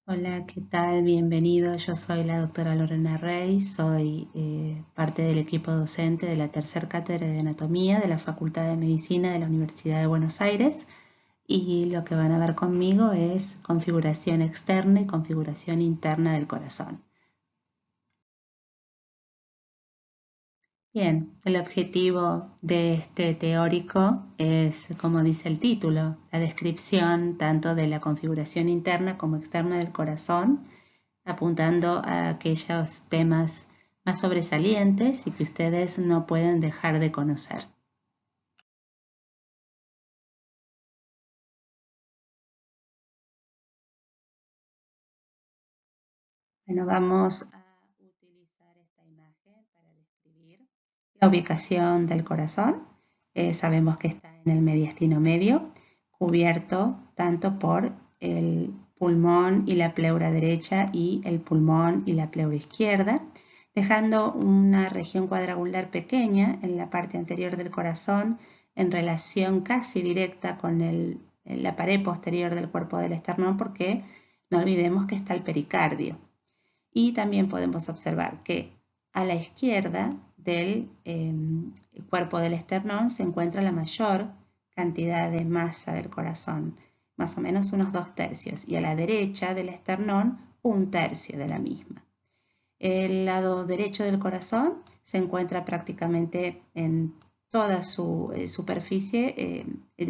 Hola, ¿qué tal? Bienvenido. Yo soy la doctora Lorena Rey, soy parte del equipo docente de la tercer cátedra de anatomía de la Facultad de Medicina de la Universidad de Buenos Aires y lo que van a ver conmigo es configuración externa y configuración interna del corazón. Bien, el objetivo de este teórico es, como dice el título, la descripción tanto de la configuración interna como externa del corazón, apuntando a aquellos temas más sobresalientes y que ustedes no pueden dejar de conocer. Bueno, vamos a utilizar esta imagen para describir la ubicación del corazón. Sabemos que está en el mediastino medio, cubierto tanto por el pulmón y la pleura derecha y el pulmón y la pleura izquierda, dejando una región cuadrangular pequeña en la parte anterior del corazón en relación casi directa con la pared posterior del cuerpo del esternón, porque no olvidemos que está el pericardio. Y también podemos observar que a la izquierda del cuerpo del esternón se encuentra la mayor cantidad de masa del corazón, más o menos unos 2/3, y a la derecha del esternón 1/3 de la misma. El lado derecho del corazón se encuentra prácticamente en toda su superficie,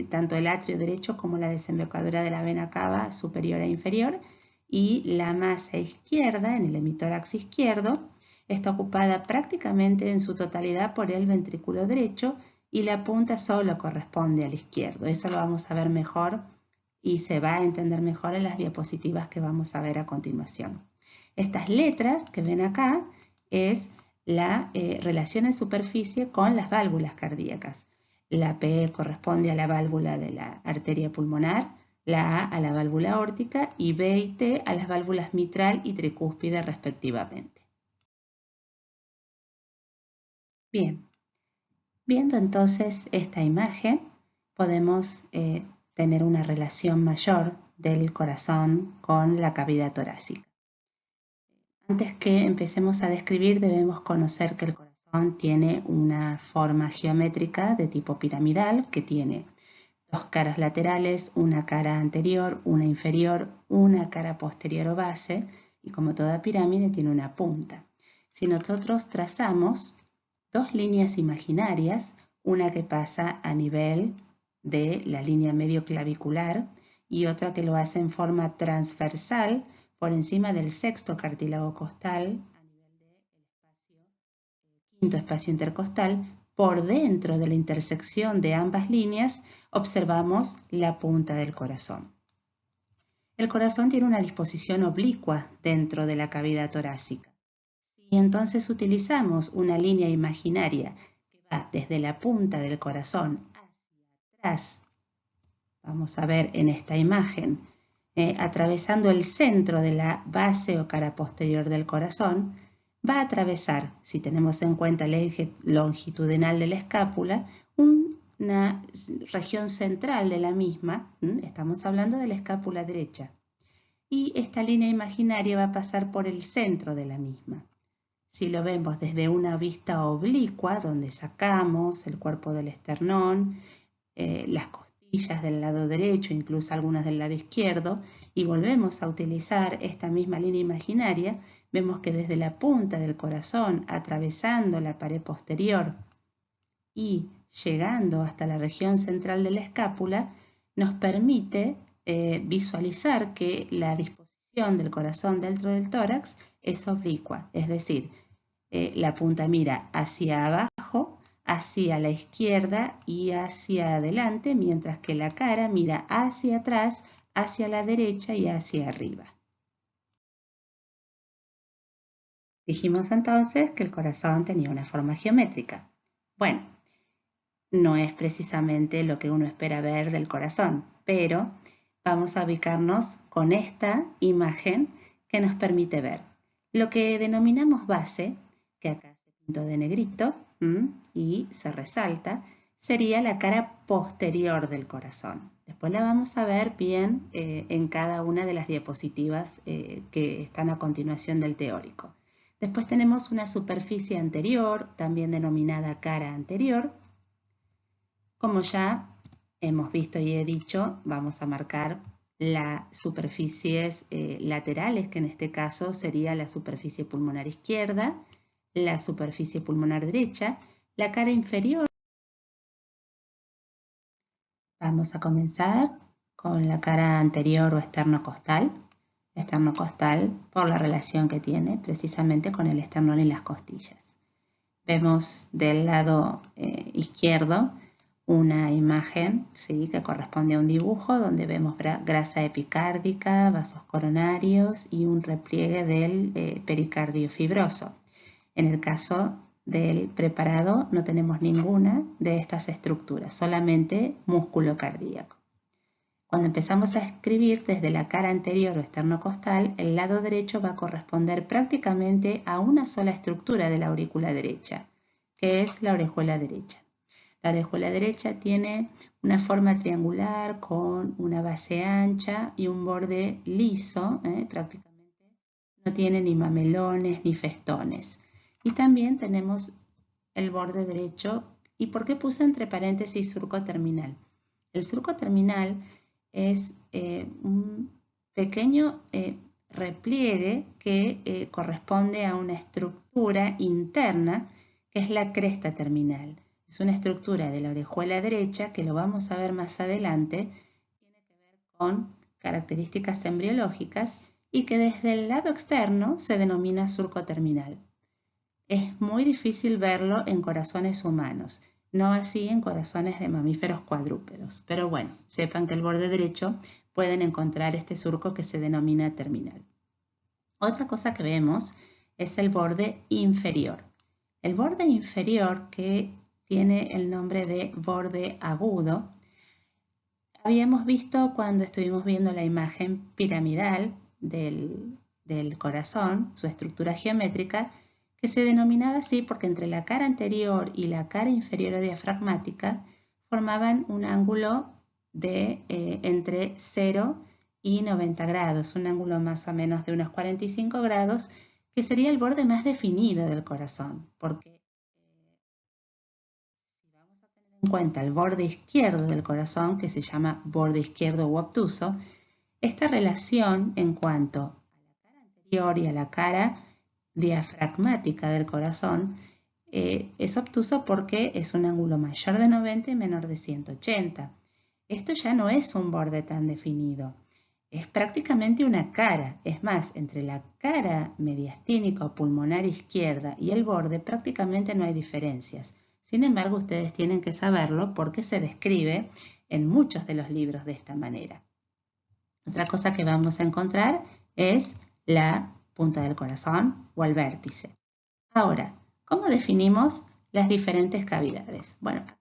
tanto el atrio derecho como la desembocadura de la vena cava superior e inferior, y la masa izquierda, en el hemitórax izquierdo, está ocupada prácticamente en su totalidad por el ventrículo derecho y la punta solo corresponde al izquierdo. Eso lo vamos a ver mejor y se va a entender mejor en las diapositivas que vamos a ver a continuación. Estas letras que ven acá es la relación en superficie con las válvulas cardíacas. La P corresponde a la válvula de la arteria pulmonar, la A a la válvula aórtica y B y T a las válvulas mitral y tricúspide respectivamente. Bien, viendo entonces esta imagen podemos tener una relación mayor del corazón con la cavidad torácica. Antes que empecemos a describir, debemos conocer que el corazón tiene una forma geométrica de tipo piramidal, que tiene dos caras laterales, una cara anterior, una inferior, una cara posterior o base, y como toda pirámide tiene una punta. Si nosotros trazamos dos líneas imaginarias, una que pasa a nivel de la línea medio clavicular y otra que lo hace en forma transversal por encima del sexto cartílago costal a nivel del quinto espacio intercostal. Por dentro de la intersección de ambas líneas observamos la punta del corazón. El corazón tiene una disposición oblicua dentro de la cavidad torácica. Si entonces utilizamos una línea imaginaria que va desde la punta del corazón hacia atrás, vamos a ver en esta imagen, atravesando el centro de la base o cara posterior del corazón, va a atravesar, si tenemos en cuenta el eje longitudinal de la escápula, una región central de la misma, estamos hablando de la escápula derecha, y esta línea imaginaria va a pasar por el centro de la misma. Si lo vemos desde una vista oblicua, donde sacamos el cuerpo del esternón, las costillas del lado derecho, incluso algunas del lado izquierdo, y volvemos a utilizar esta misma línea imaginaria, vemos que desde la punta del corazón, atravesando la pared posterior y llegando hasta la región central de la escápula, nos permite visualizar que la disposición del corazón dentro del tórax es oblicua, es decir, la punta mira hacia abajo, hacia la izquierda y hacia adelante, mientras que la cara mira hacia atrás, hacia la derecha y hacia arriba. Dijimos entonces que el corazón tenía una forma geométrica. Bueno, no es precisamente lo que uno espera ver del corazón, pero vamos a ubicarnos con esta imagen que nos permite ver lo que denominamos base, que acá se pintó de negrito y se resalta, sería la cara posterior del corazón. Después la vamos a ver bien en cada una de las diapositivas que están a continuación del teórico. Después tenemos una superficie anterior, también denominada cara anterior. Como ya hemos visto y he dicho, vamos a marcar las superficies laterales, que en este caso sería la superficie pulmonar izquierda, la superficie pulmonar derecha, la cara inferior. Vamos a comenzar con la cara anterior o esternocostal. Esternocostal por la relación que tiene precisamente con el esternón y las costillas. Vemos del lado izquierdo una imagen, ¿sí?, que corresponde a un dibujo donde vemos grasa epicárdica, vasos coronarios y un repliegue del pericardio fibroso. En el caso del preparado no tenemos ninguna de estas estructuras, solamente músculo cardíaco. Cuando empezamos a escribir desde la cara anterior o esternocostal, el lado derecho va a corresponder prácticamente a una sola estructura de la aurícula derecha, que es la orejuela derecha. La orejuela derecha tiene una forma triangular con una base ancha y un borde liso, prácticamente no tiene ni mamelones ni festones. Y también tenemos el borde derecho. ¿Y por qué puse entre paréntesis surco terminal? El surco terminal es un pequeño repliegue que corresponde a una estructura interna que es la cresta terminal. Es una estructura de la orejuela derecha que lo vamos a ver más adelante, tiene que ver con características embriológicas y que desde el lado externo se denomina surco terminal. Es muy difícil verlo en corazones humanos, no así en corazones de mamíferos cuadrúpedos. Pero bueno, sepan que el borde derecho pueden encontrar este surco que se denomina terminal. Otra cosa que vemos es el borde inferior. El borde inferior, que tiene el nombre de borde agudo, habíamos visto cuando estuvimos viendo la imagen piramidal del corazón, su estructura geométrica, que se denominaba así porque entre la cara anterior y la cara inferior o diafragmática formaban un ángulo de entre 0 y 90 grados, un ángulo más o menos de unos 45 grados, que sería el borde más definido del corazón, porque si vamos a tener en cuenta el borde izquierdo del corazón, que se llama borde izquierdo u obtuso, esta relación en cuanto a la cara anterior y a la cara diafragmática del corazón es obtuso porque es un ángulo mayor de 90 y menor de 180. Esto ya no es un borde tan definido, es prácticamente una cara. Es más, entre la cara mediastínica o pulmonar izquierda y el borde prácticamente no hay diferencias. Sin embargo, ustedes tienen que saberlo porque se describe en muchos de los libros de esta manera. Otra cosa que vamos a encontrar es la punta del corazón o el vértice. Ahora, ¿cómo definimos las diferentes cavidades? Bueno, acá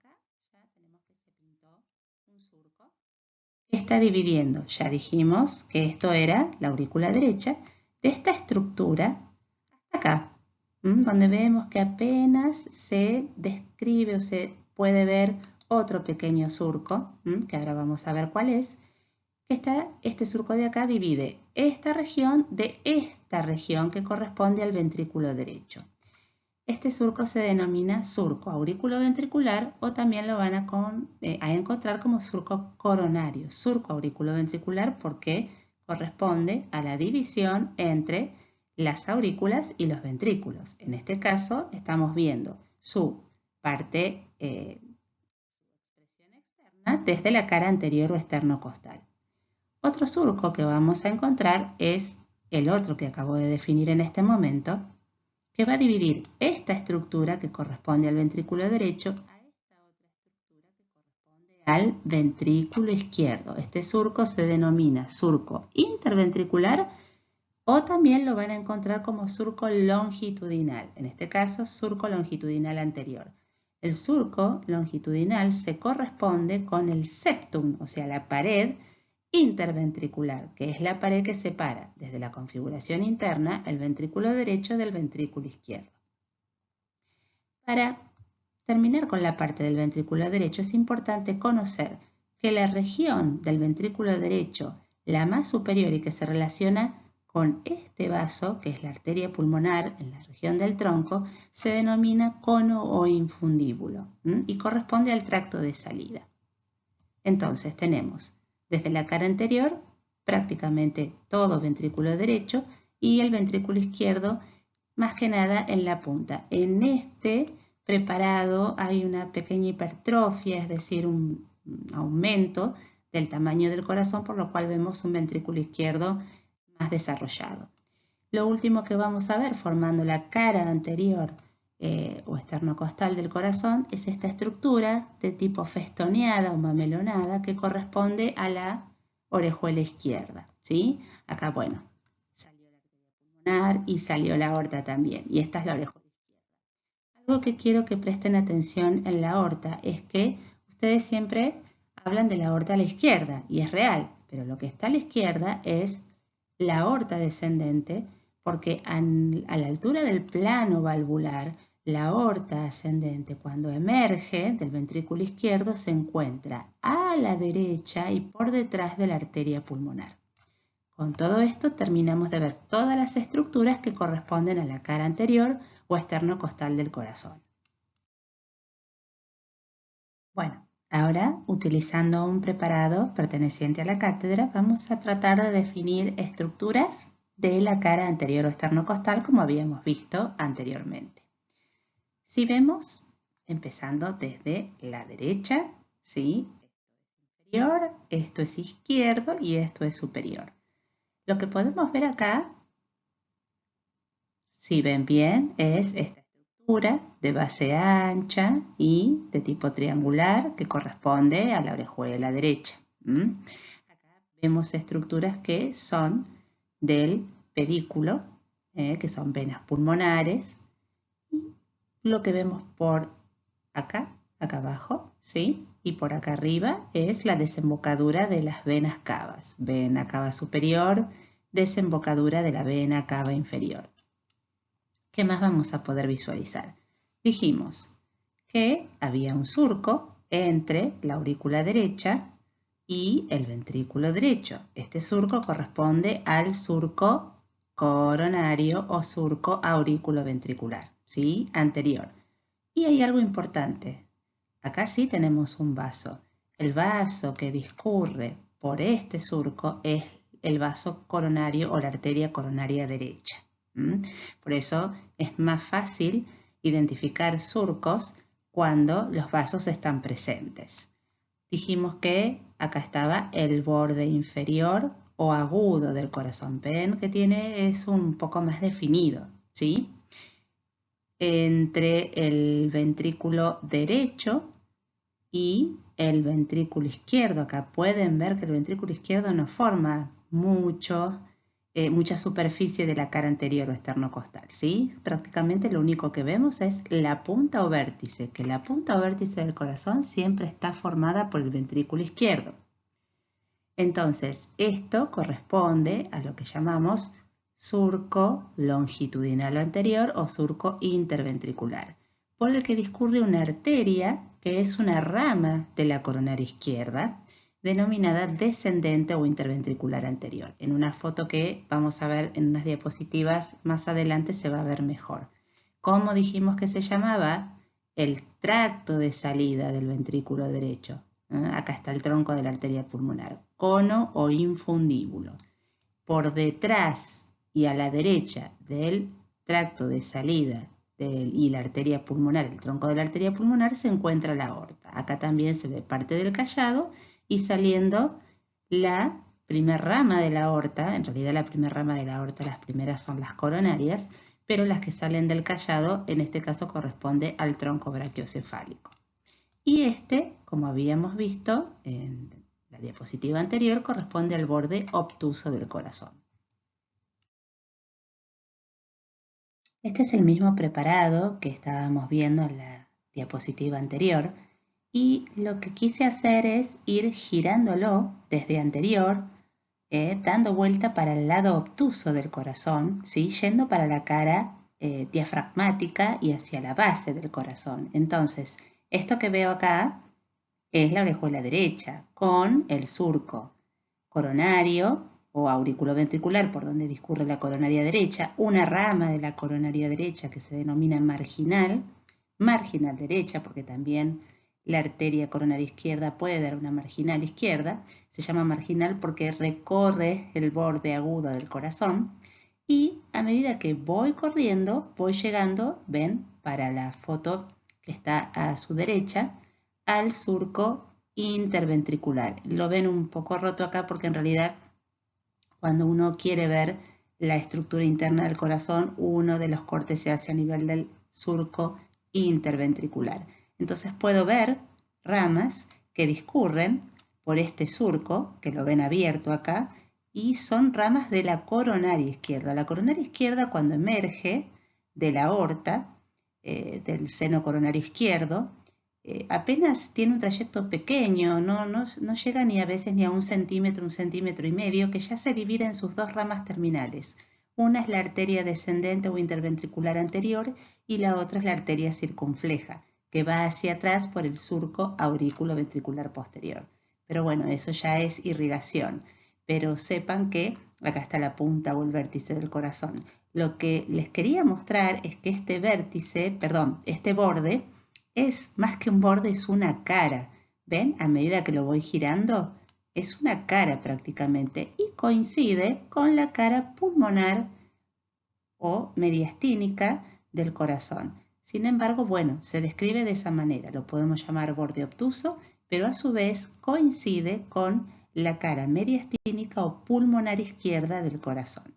ya tenemos que se pintó un surco que está dividiendo. Ya dijimos que esto era la aurícula derecha, de esta estructura hasta acá, donde vemos que apenas se describe o se puede ver otro pequeño surco, que ahora vamos a ver cuál es. Este surco de acá divide esta región de esta región que corresponde al ventrículo derecho. Este surco se denomina surco auriculoventricular o también lo van a encontrar como surco coronario. Surco auriculoventricular porque corresponde a la división entre las aurículas y los ventrículos. En este caso estamos viendo su parte, su expresión externa desde la cara anterior o esternocostal. Otro surco que vamos a encontrar es el otro que acabo de definir en este momento, que va a dividir esta estructura que corresponde al ventrículo derecho a esta otra estructura que corresponde al ventrículo izquierdo. Este surco se denomina surco interventricular o también lo van a encontrar como surco longitudinal, en este caso surco longitudinal anterior. El surco longitudinal se corresponde con el septum, o sea, la pared interventricular, que es la pared que separa desde la configuración interna el ventrículo derecho del ventrículo izquierdo. Para terminar con la parte del ventrículo derecho es importante conocer que la región del ventrículo derecho, la más superior y que se relaciona con este vaso, que es la arteria pulmonar en la región del tronco, se denomina cono o infundíbulo y corresponde al tracto de salida. Entonces tenemos desde la cara anterior prácticamente todo ventrículo derecho y el ventrículo izquierdo más que nada en la punta. En este preparado hay una pequeña hipertrofia, es decir, un aumento del tamaño del corazón, por lo cual vemos un ventrículo izquierdo más desarrollado. Lo último que vamos a ver formando la cara anterior o esternocostal del corazón es esta estructura de tipo festoneada o mamelonada que corresponde a la orejuela izquierda, ¿sí? Acá, bueno, salió la arteria pulmonar y salió la aorta también, y esta es la orejuela izquierda. Algo que quiero que presten atención en la aorta es que ustedes siempre hablan de la aorta a la izquierda, y es real, pero lo que está a la izquierda es la aorta descendente, porque a la altura del plano valvular, la aorta ascendente cuando emerge del ventrículo izquierdo se encuentra a la derecha y por detrás de la arteria pulmonar. Con todo esto terminamos de ver todas las estructuras que corresponden a la cara anterior o esternocostal del corazón. Bueno, ahora utilizando un preparado perteneciente a la cátedra vamos a tratar de definir estructuras de la cara anterior o esternocostal como habíamos visto anteriormente. Si vemos, empezando desde la derecha, ¿sí? Esto es inferior, esto es izquierdo y esto es superior. Lo que podemos ver acá, si ven bien, es esta estructura de base ancha y de tipo triangular que corresponde a la orejuela derecha. Acá vemos estructuras que son del pedículo, que son venas pulmonares. Lo que vemos por acá abajo, ¿sí? Y por acá arriba es la desembocadura de las venas cavas. Vena cava superior, desembocadura de la vena cava inferior. ¿Qué más vamos a poder visualizar? Dijimos que había un surco entre la aurícula derecha y el ventrículo derecho. Este surco corresponde al surco coronario o surco auriculoventricular, ¿sí? Anterior. Y hay algo importante. Acá sí tenemos un vaso. El vaso que discurre por este surco es el vaso coronario o la arteria coronaria derecha. Por eso es más fácil identificar surcos cuando los vasos están presentes. Dijimos que acá estaba el borde inferior o agudo del corazón. Ven que es un poco más definido, ¿sí? Entre el ventrículo derecho y el ventrículo izquierdo. Acá pueden ver que el ventrículo izquierdo no forma mucha superficie de la cara anterior o esternocostal, ¿sí? Prácticamente lo único que vemos es la punta o vértice, que la punta o vértice del corazón siempre está formada por el ventrículo izquierdo. Entonces, esto corresponde a lo que llamamos surco longitudinal anterior o surco interventricular, por el que discurre una arteria que es una rama de la coronaria izquierda, denominada descendente o interventricular anterior. En una foto que vamos a ver en unas diapositivas más adelante se va a ver mejor. ¿Cómo dijimos que se llamaba? El tracto de salida del ventrículo derecho. Acá está el tronco de la arteria pulmonar, cono o infundíbulo. Por detrás y a la derecha del tracto de salida y la arteria pulmonar, el tronco de la arteria pulmonar, se encuentra la aorta. Acá también se ve parte del callado y saliendo la primera rama de la aorta. En realidad la primera rama de la aorta, las primeras son las coronarias, pero las que salen del callado en este caso corresponde al tronco brachiocefálico. Y este, como habíamos visto en la diapositiva anterior, corresponde al borde obtuso del corazón. Este es el mismo preparado que estábamos viendo en la diapositiva anterior y lo que quise hacer es ir girándolo desde anterior, dando vuelta para el lado obtuso del corazón, ¿sí? Yendo para la cara diafragmática y hacia la base del corazón. Entonces, esto que veo acá es la orejuela derecha, con el surco coronario o auriculoventricular por donde discurre la coronaria derecha, una rama de la coronaria derecha que se denomina marginal derecha, porque también la arteria coronaria izquierda puede dar una marginal izquierda, se llama marginal porque recorre el borde agudo del corazón, y a medida que voy corriendo, voy llegando, ven, para la foto que está a su derecha, al surco interventricular. Lo ven un poco roto acá porque en realidad cuando uno quiere ver la estructura interna del corazón, uno de los cortes se hace a nivel del surco interventricular. Entonces puedo ver ramas que discurren por este surco, que lo ven abierto acá, y son ramas de la coronaria izquierda. La coronaria izquierda, cuando emerge de la aorta, del seno coronario izquierdo, apenas tiene un trayecto pequeño, no llega ni a veces ni a un centímetro y medio, que ya se divide en sus dos ramas terminales. Una es la arteria descendente o interventricular anterior y la otra es la arteria circunfleja, que va hacia atrás por el surco aurículo-ventricular posterior. Pero bueno, eso ya es irrigación. Pero sepan que acá está la punta o el vértice del corazón. Lo que les quería mostrar es que este borde, es más que un borde, es una cara. ¿Ven? A medida que lo voy girando, es una cara prácticamente y coincide con la cara pulmonar o mediastínica del corazón. Sin embargo, bueno, se describe de esa manera. Lo podemos llamar borde obtuso, pero a su vez coincide con la cara mediastínica o pulmonar izquierda del corazón.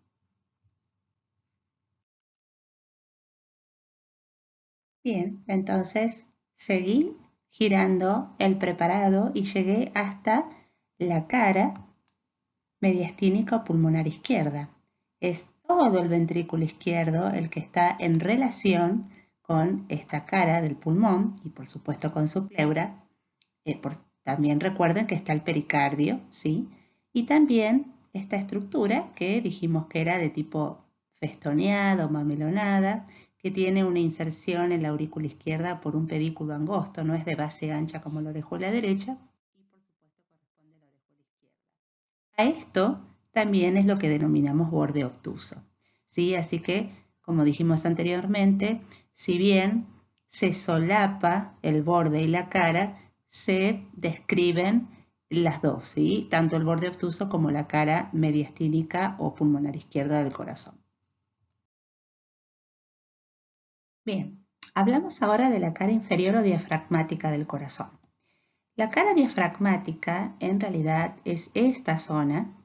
Bien, entonces seguí girando el preparado y llegué hasta la cara mediastínica o pulmonar izquierda. Es todo el ventrículo izquierdo el que está en relación con esta cara del pulmón y por supuesto con su pleura. También recuerden que está el pericardio, ¿sí? Y también esta estructura que dijimos que era de tipo festoneada o mamelonada, que tiene una inserción en la aurícula izquierda por un pedículo angosto, no es de base ancha como la orejuela derecha, y por supuesto corresponde a la orejuela izquierda. A esto también es lo que denominamos borde obtuso, ¿sí? Así que, como dijimos anteriormente, si bien se solapa el borde y la cara, se describen las dos, ¿sí? Tanto el borde obtuso como la cara mediastínica o pulmonar izquierda del corazón. Bien, hablamos ahora de la cara inferior o diafragmática del corazón. La cara diafragmática en realidad es esta zona,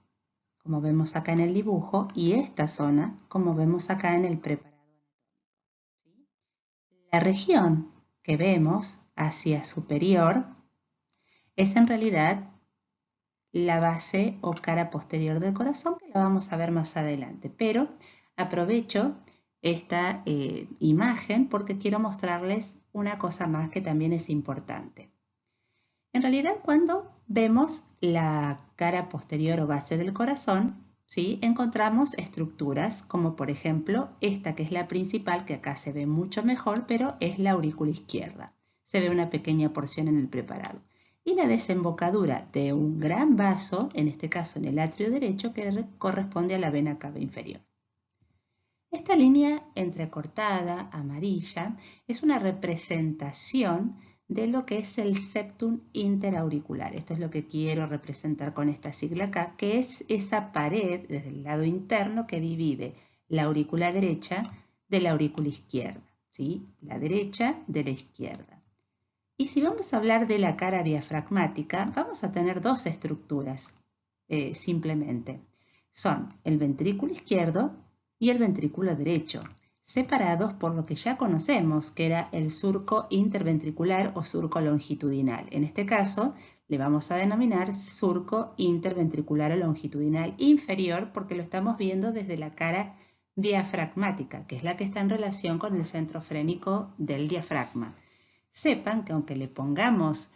como vemos acá en el dibujo, y esta zona, como vemos acá en el preparado anatómico. La región que vemos hacia superior es en realidad la base o cara posterior del corazón, que la vamos a ver más adelante, pero aprovecho esta imagen porque quiero mostrarles una cosa más que también es importante. En realidad, cuando vemos la cara posterior o base del corazón, ¿sí? Encontramos estructuras como por ejemplo esta, que es la principal, que acá se ve mucho mejor, pero es la aurícula izquierda. Se ve una pequeña porción en el preparado. Y la desembocadura de un gran vaso, en este caso en el atrio derecho, que corresponde a la vena cava inferior. Esta línea entrecortada, amarilla, es una representación de lo que es el septum interauricular. Esto es lo que quiero representar con esta sigla acá, que es esa pared desde el lado interno que divide la aurícula derecha de la aurícula izquierda, ¿sí? La derecha de la izquierda. Y si vamos a hablar de la cara diafragmática, vamos a tener dos estructuras, simplemente. Son el ventrículo izquierdo y el ventrículo derecho, separados por lo que ya conocemos, que era el surco interventricular o surco longitudinal. En este caso, le vamos a denominar surco interventricular o longitudinal inferior porque lo estamos viendo desde la cara diafragmática, que es la que está en relación con el centro frénico del diafragma. Sepan que aunque le pongamos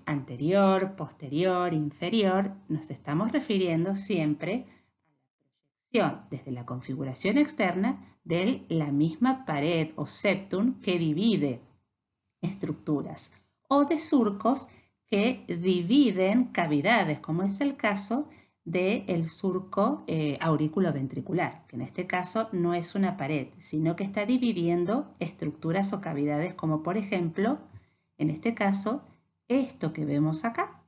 anterior, posterior, inferior, nos estamos refiriendo siempre desde la configuración externa de la misma pared o septum que divide estructuras o de surcos que dividen cavidades, como es el caso del surco aurículo-ventricular, que en este caso no es una pared, sino que está dividiendo estructuras o cavidades, como por ejemplo, en este caso, esto que vemos acá,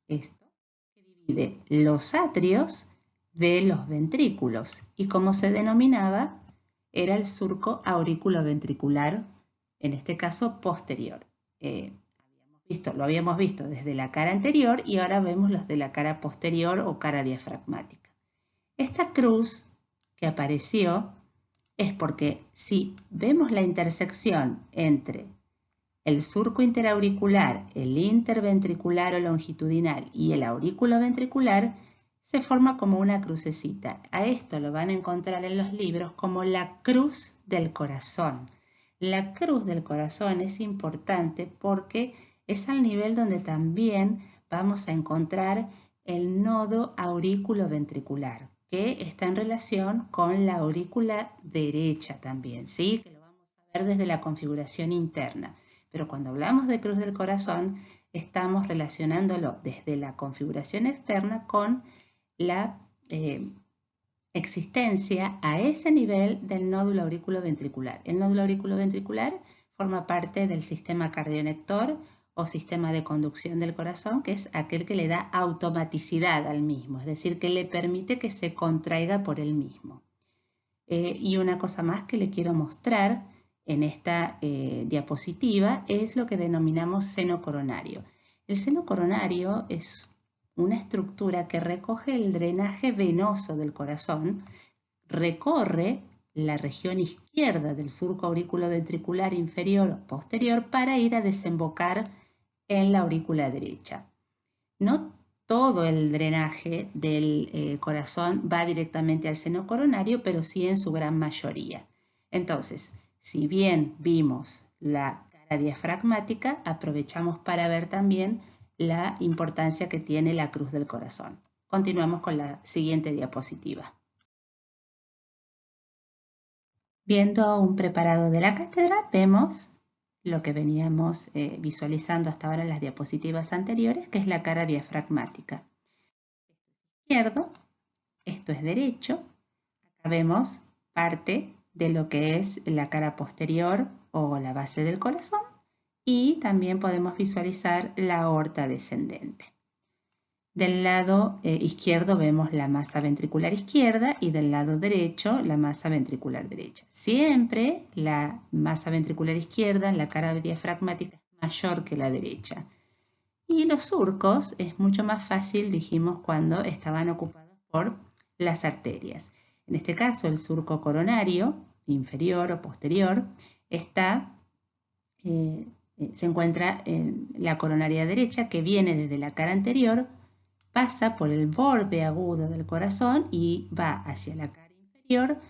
esto que divide los atrios de los ventrículos, y como se denominaba, era el surco aurículo-ventricular, en este caso posterior. Lo habíamos visto desde la cara anterior y ahora vemos los de la cara posterior o cara diafragmática. Esta cruz que apareció es porque si vemos la intersección entre el surco interauricular, el interventricular o longitudinal y el aurículo ventricular, se forma como una crucecita. A esto lo van a encontrar en los libros como la cruz del corazón. La cruz del corazón es importante porque es al nivel donde también vamos a encontrar el nodo aurículo-ventricular, que está en relación con la aurícula derecha también, ¿sí? Que lo vamos a ver desde la configuración interna. Pero cuando hablamos de cruz del corazón, estamos relacionándolo desde la configuración externa con la existencia a ese nivel del nódulo auriculoventricular. El nódulo auriculoventricular forma parte del sistema cardionector o sistema de conducción del corazón, que es aquel que le da automaticidad al mismo, es decir, que le permite que se contraiga por él mismo. Y una cosa más que le quiero mostrar en esta diapositiva es lo que denominamos seno coronario. El seno coronario es una estructura que recoge el drenaje venoso del corazón, recorre la región izquierda del surco auriculoventricular inferior o posterior para ir a desembocar en la aurícula derecha. No todo el drenaje del corazón va directamente al seno coronario, pero sí en su gran mayoría. Entonces, si bien vimos la cara diafragmática, aprovechamos para ver también la importancia que tiene la cruz del corazón. Continuamos con la siguiente diapositiva. Viendo un preparado de la cátedra, vemos lo que veníamos visualizando hasta ahora en las diapositivas anteriores, que es la cara diafragmática. Esto es izquierdo, esto es derecho. Acá vemos parte de lo que es la cara posterior o la base del corazón y también podemos visualizar la aorta descendente. Del lado izquierdo vemos la masa ventricular izquierda y del lado derecho la masa ventricular derecha. Siempre la masa ventricular izquierda en la cara diafragmática es mayor que la derecha. Y los surcos es mucho más fácil, dijimos, cuando estaban ocupados por las arterias. En este caso, el surco coronario, inferior o posterior, se encuentra en la coronaria derecha, que viene desde la cara anterior, pasa por el borde agudo del corazón y va hacia la cara inferior,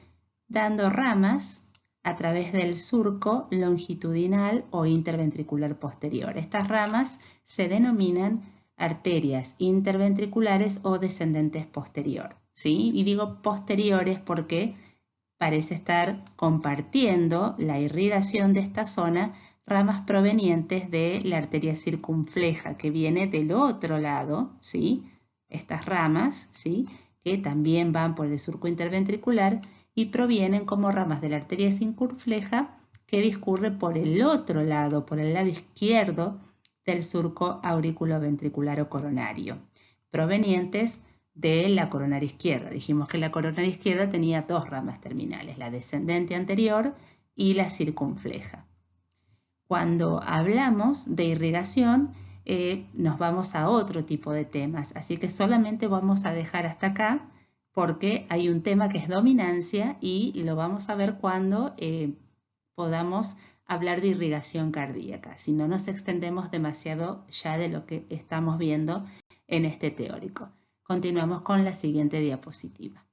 dando ramas a través del surco longitudinal o interventricular posterior. Estas ramas se denominan arterias interventriculares o descendentes posterior, ¿sí? Y digo posteriores porque parece estar compartiendo la irrigación de esta zona ramas provenientes de la arteria circunfleja que viene del otro lado, ¿sí? Estas ramas, ¿sí? Que también van por el surco interventricular y provienen como ramas de la arteria circunfleja que discurre por el otro lado, por el lado izquierdo del surco auriculoventricular o coronario, provenientes de la coronaria izquierda. Dijimos que la coronaria izquierda tenía dos ramas terminales, la descendente anterior y la circunfleja. Cuando hablamos de irrigación, nos vamos a otro tipo de temas, así que solamente vamos a dejar hasta acá porque hay un tema que es dominancia y lo vamos a ver cuando podamos hablar de irrigación cardíaca, si no nos extendemos demasiado ya de lo que estamos viendo en este teórico. Continuamos con la siguiente diapositiva.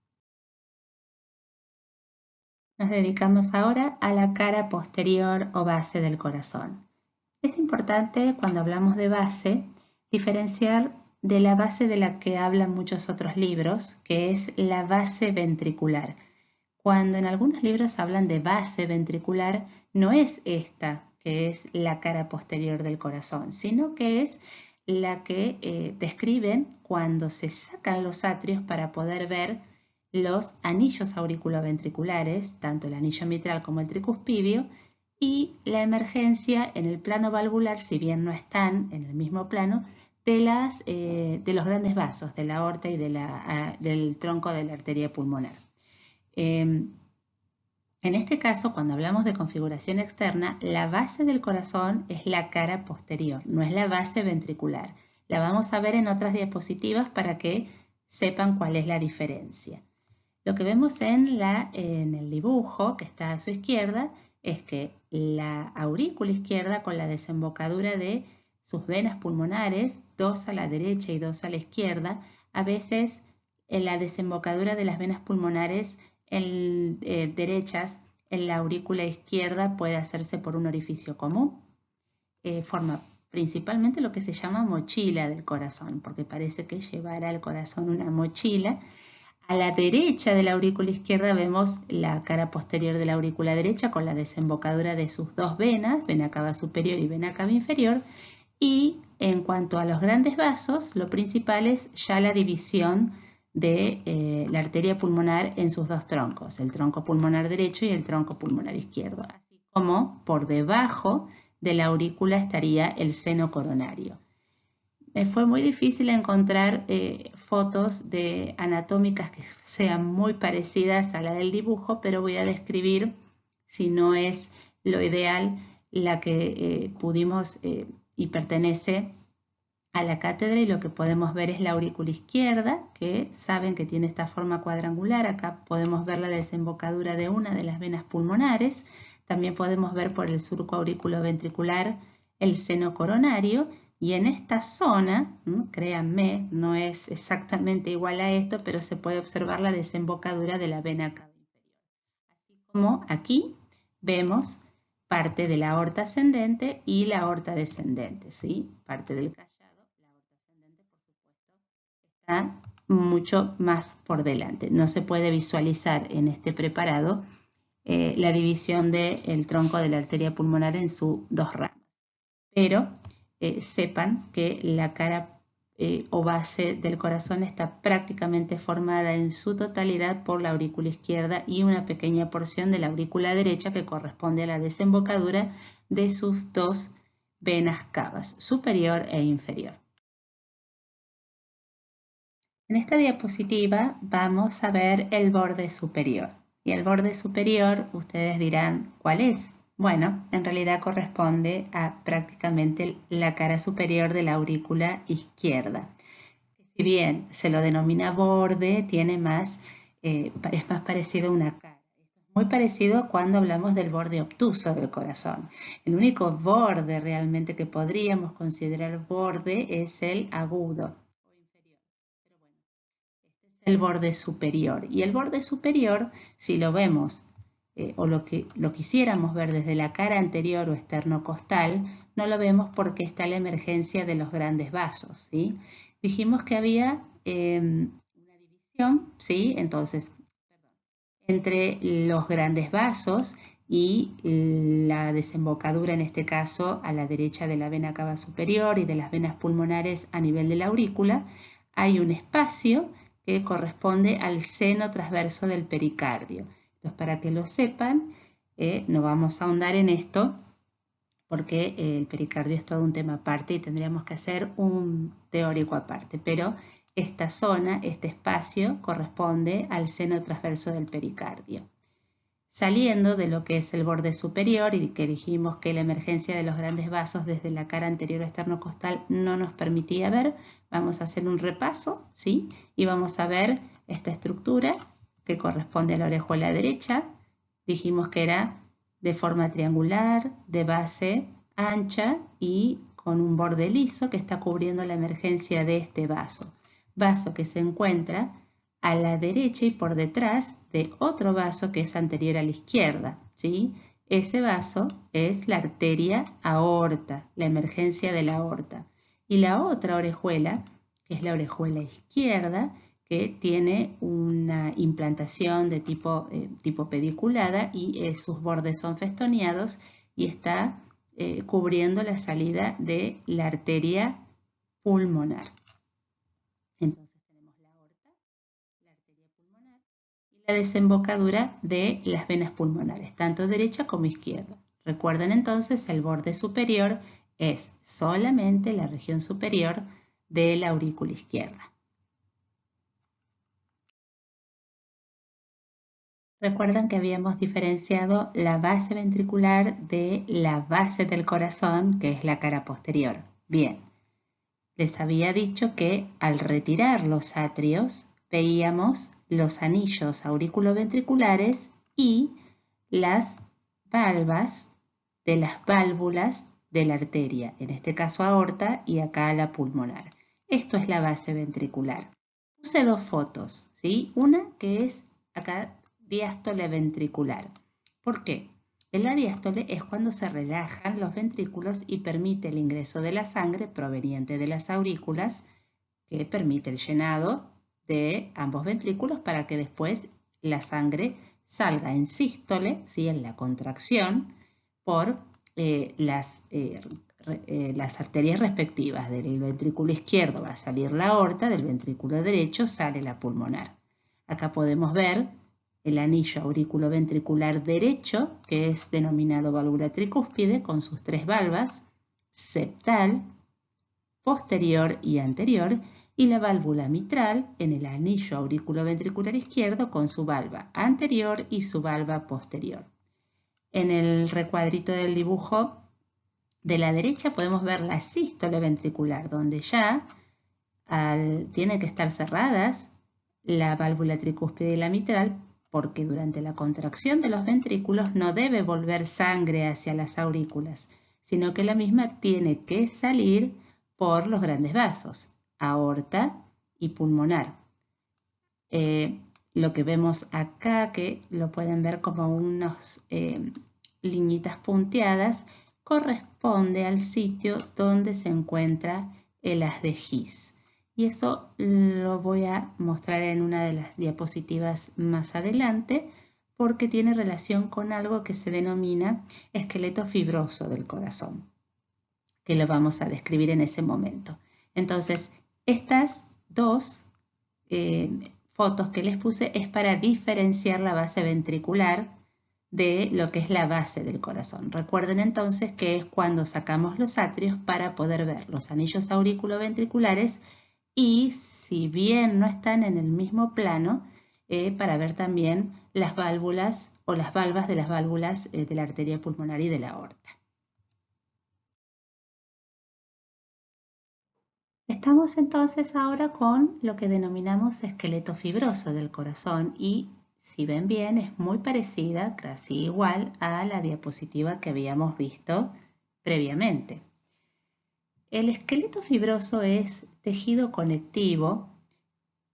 Nos dedicamos ahora a la cara posterior o base del corazón. Es importante cuando hablamos de base diferenciar de la base de la que hablan muchos otros libros, que es la base ventricular. Cuando en algunos libros hablan de base ventricular, no es esta que es la cara posterior del corazón, sino que es la que describen cuando se sacan los atrios para poder ver los anillos auriculoventriculares, tanto el anillo mitral como el tricuspidio, y la emergencia en el plano valvular, si bien no están en el mismo plano, de los grandes vasos, de la aorta y del tronco de la arteria pulmonar. En este caso, cuando hablamos de configuración externa, la base del corazón es la cara posterior, no es la base ventricular. La vamos a ver en otras diapositivas para que sepan cuál es la diferencia. Lo que vemos en el dibujo que está a su izquierda es que la aurícula izquierda con la desembocadura de sus venas pulmonares, dos a la derecha y dos a la izquierda, a veces en la desembocadura de las venas pulmonares derechas en la aurícula izquierda puede hacerse por un orificio común. Forma principalmente lo que se llama mochila del corazón, porque parece que llevará al corazón una mochila. A la derecha de la aurícula izquierda vemos la cara posterior de la aurícula derecha con la desembocadura de sus dos venas, vena cava superior y vena cava inferior. Y en cuanto a los grandes vasos, lo principal es ya la división de la arteria pulmonar en sus dos troncos, el tronco pulmonar derecho y el tronco pulmonar izquierdo, así como por debajo de la aurícula estaría el seno coronario. Fue muy difícil encontrar fotos anatómicas que sean muy parecidas a la del dibujo, pero voy a describir, si no es lo ideal, la que pudimos y pertenece a la cátedra, y lo que podemos ver es la aurícula izquierda, que saben que tiene esta forma cuadrangular. Acá podemos ver la desembocadura de una de las venas pulmonares. También podemos ver por el surco auriculoventricular el seno coronario. Y en esta zona, créanme, no es exactamente igual a esto, pero se puede observar la desembocadura de la vena cava inferior. Así como aquí vemos parte de la aorta ascendente y la aorta descendente, ¿sí? Parte del callado, la aorta ascendente, por supuesto, está mucho más por delante. No se puede visualizar en este preparado la división del tronco de la arteria pulmonar en sus dos ramas, pero sepan que la cara o base del corazón está prácticamente formada en su totalidad por la aurícula izquierda y una pequeña porción de la aurícula derecha que corresponde a la desembocadura de sus dos venas cavas, superior e inferior. En esta diapositiva vamos a ver el borde superior. Y el borde superior, ustedes dirán, ¿cuál es? Bueno, en realidad corresponde a prácticamente la cara superior de la aurícula izquierda. Si bien se lo denomina borde, es más parecido a una cara. Esto es muy parecido a cuando hablamos del borde obtuso del corazón. El único borde realmente que podríamos considerar borde es el agudo o inferior. Pero bueno, este es el borde superior. Y el borde superior, si lo vemos o lo quisiéramos ver desde la cara anterior o esternocostal, no lo vemos porque está la emergencia de los grandes vasos, ¿sí? Dijimos que había una división, ¿sí? Entonces, entre los grandes vasos y la desembocadura, en este caso, a la derecha de la vena cava superior y de las venas pulmonares a nivel de la aurícula, hay un espacio que corresponde al seno transverso del pericardio. Entonces, para que lo sepan, no vamos a ahondar en esto porque el pericardio es todo un tema aparte y tendríamos que hacer un teórico aparte, pero esta zona, este espacio, corresponde al seno transverso del pericardio. Saliendo de lo que es el borde superior y que dijimos que la emergencia de los grandes vasos desde la cara anterior esternocostal no nos permitía ver, vamos a hacer un repaso, ¿sí? Y vamos a ver esta estructura que corresponde a la orejuela derecha. Dijimos que era de forma triangular, de base ancha y con un borde liso que está cubriendo la emergencia de este vaso. Vaso que se encuentra a la derecha y por detrás de otro vaso que es anterior a la izquierda, ¿sí? Ese vaso es la arteria aorta, la emergencia de la aorta. Y la otra orejuela, que es la orejuela izquierda, que tiene una implantación de tipo pediculada y sus bordes son festoneados y está cubriendo la salida de la arteria pulmonar. Entonces tenemos la aorta, la arteria pulmonar y la desembocadura de las venas pulmonares, tanto derecha como izquierda. Recuerden entonces, el borde superior es solamente la región superior de la aurícula izquierda. Recuerdan que habíamos diferenciado la base ventricular de la base del corazón, que es la cara posterior. Bien, les había dicho que al retirar los atrios veíamos los anillos auriculoventriculares y las valvas de las válvulas de la arteria, en este caso aorta y acá la pulmonar. Esto es la base ventricular. Puse dos fotos, ¿sí? Una que es acá diástole ventricular. ¿Por qué? En la diástole es cuando se relajan los ventrículos y permite el ingreso de la sangre proveniente de las aurículas, que permite el llenado de ambos ventrículos para que después la sangre salga en sístole, ¿sí? En la contracción, por las arterias respectivas. Del ventrículo izquierdo va a salir la aorta, del ventrículo derecho sale la pulmonar. Acá podemos ver el anillo auriculoventricular derecho, que es denominado válvula tricúspide, con sus tres valvas, septal, posterior y anterior, y la válvula mitral en el anillo auriculoventricular izquierdo con su valva anterior y su valva posterior. En el recuadrito del dibujo de la derecha podemos ver la sístole ventricular, donde ya tiene que estar cerradas la válvula tricúspide y la mitral, porque durante la contracción de los ventrículos no debe volver sangre hacia las aurículas, sino que la misma tiene que salir por los grandes vasos, aorta y pulmonar. Lo que vemos acá, que lo pueden ver como unas liñitas punteadas, corresponde al sitio donde se encuentra el haz de His. Y eso lo voy a mostrar en una de las diapositivas más adelante, porque tiene relación con algo que se denomina esqueleto fibroso del corazón, que lo vamos a describir en ese momento. Entonces, estas dos fotos que les puse es para diferenciar la base ventricular de lo que es la base del corazón. Recuerden entonces que es cuando sacamos los atrios para poder ver los anillos auriculoventriculares y, si bien no están en el mismo plano, para ver también las válvulas o las valvas de las válvulas de la arteria pulmonar y de la aorta. Estamos entonces ahora con lo que denominamos esqueleto fibroso del corazón y, si ven bien, es muy parecida, casi igual a la diapositiva que habíamos visto previamente. El esqueleto fibroso es tejido conectivo,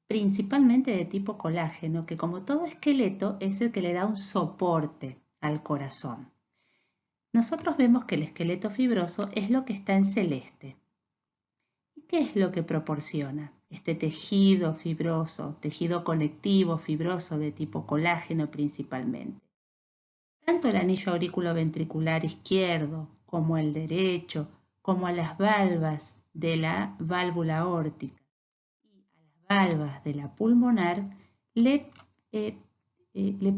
principalmente de tipo colágeno, que como todo esqueleto es el que le da un soporte al corazón. Nosotros vemos que el esqueleto fibroso es lo que está en celeste. ¿Y qué es lo que proporciona este tejido fibroso, tejido conectivo fibroso de tipo colágeno principalmente? Tanto el anillo auriculoventricular izquierdo como el derecho, como a las valvas de la válvula aórtica y a las valvas de la pulmonar, le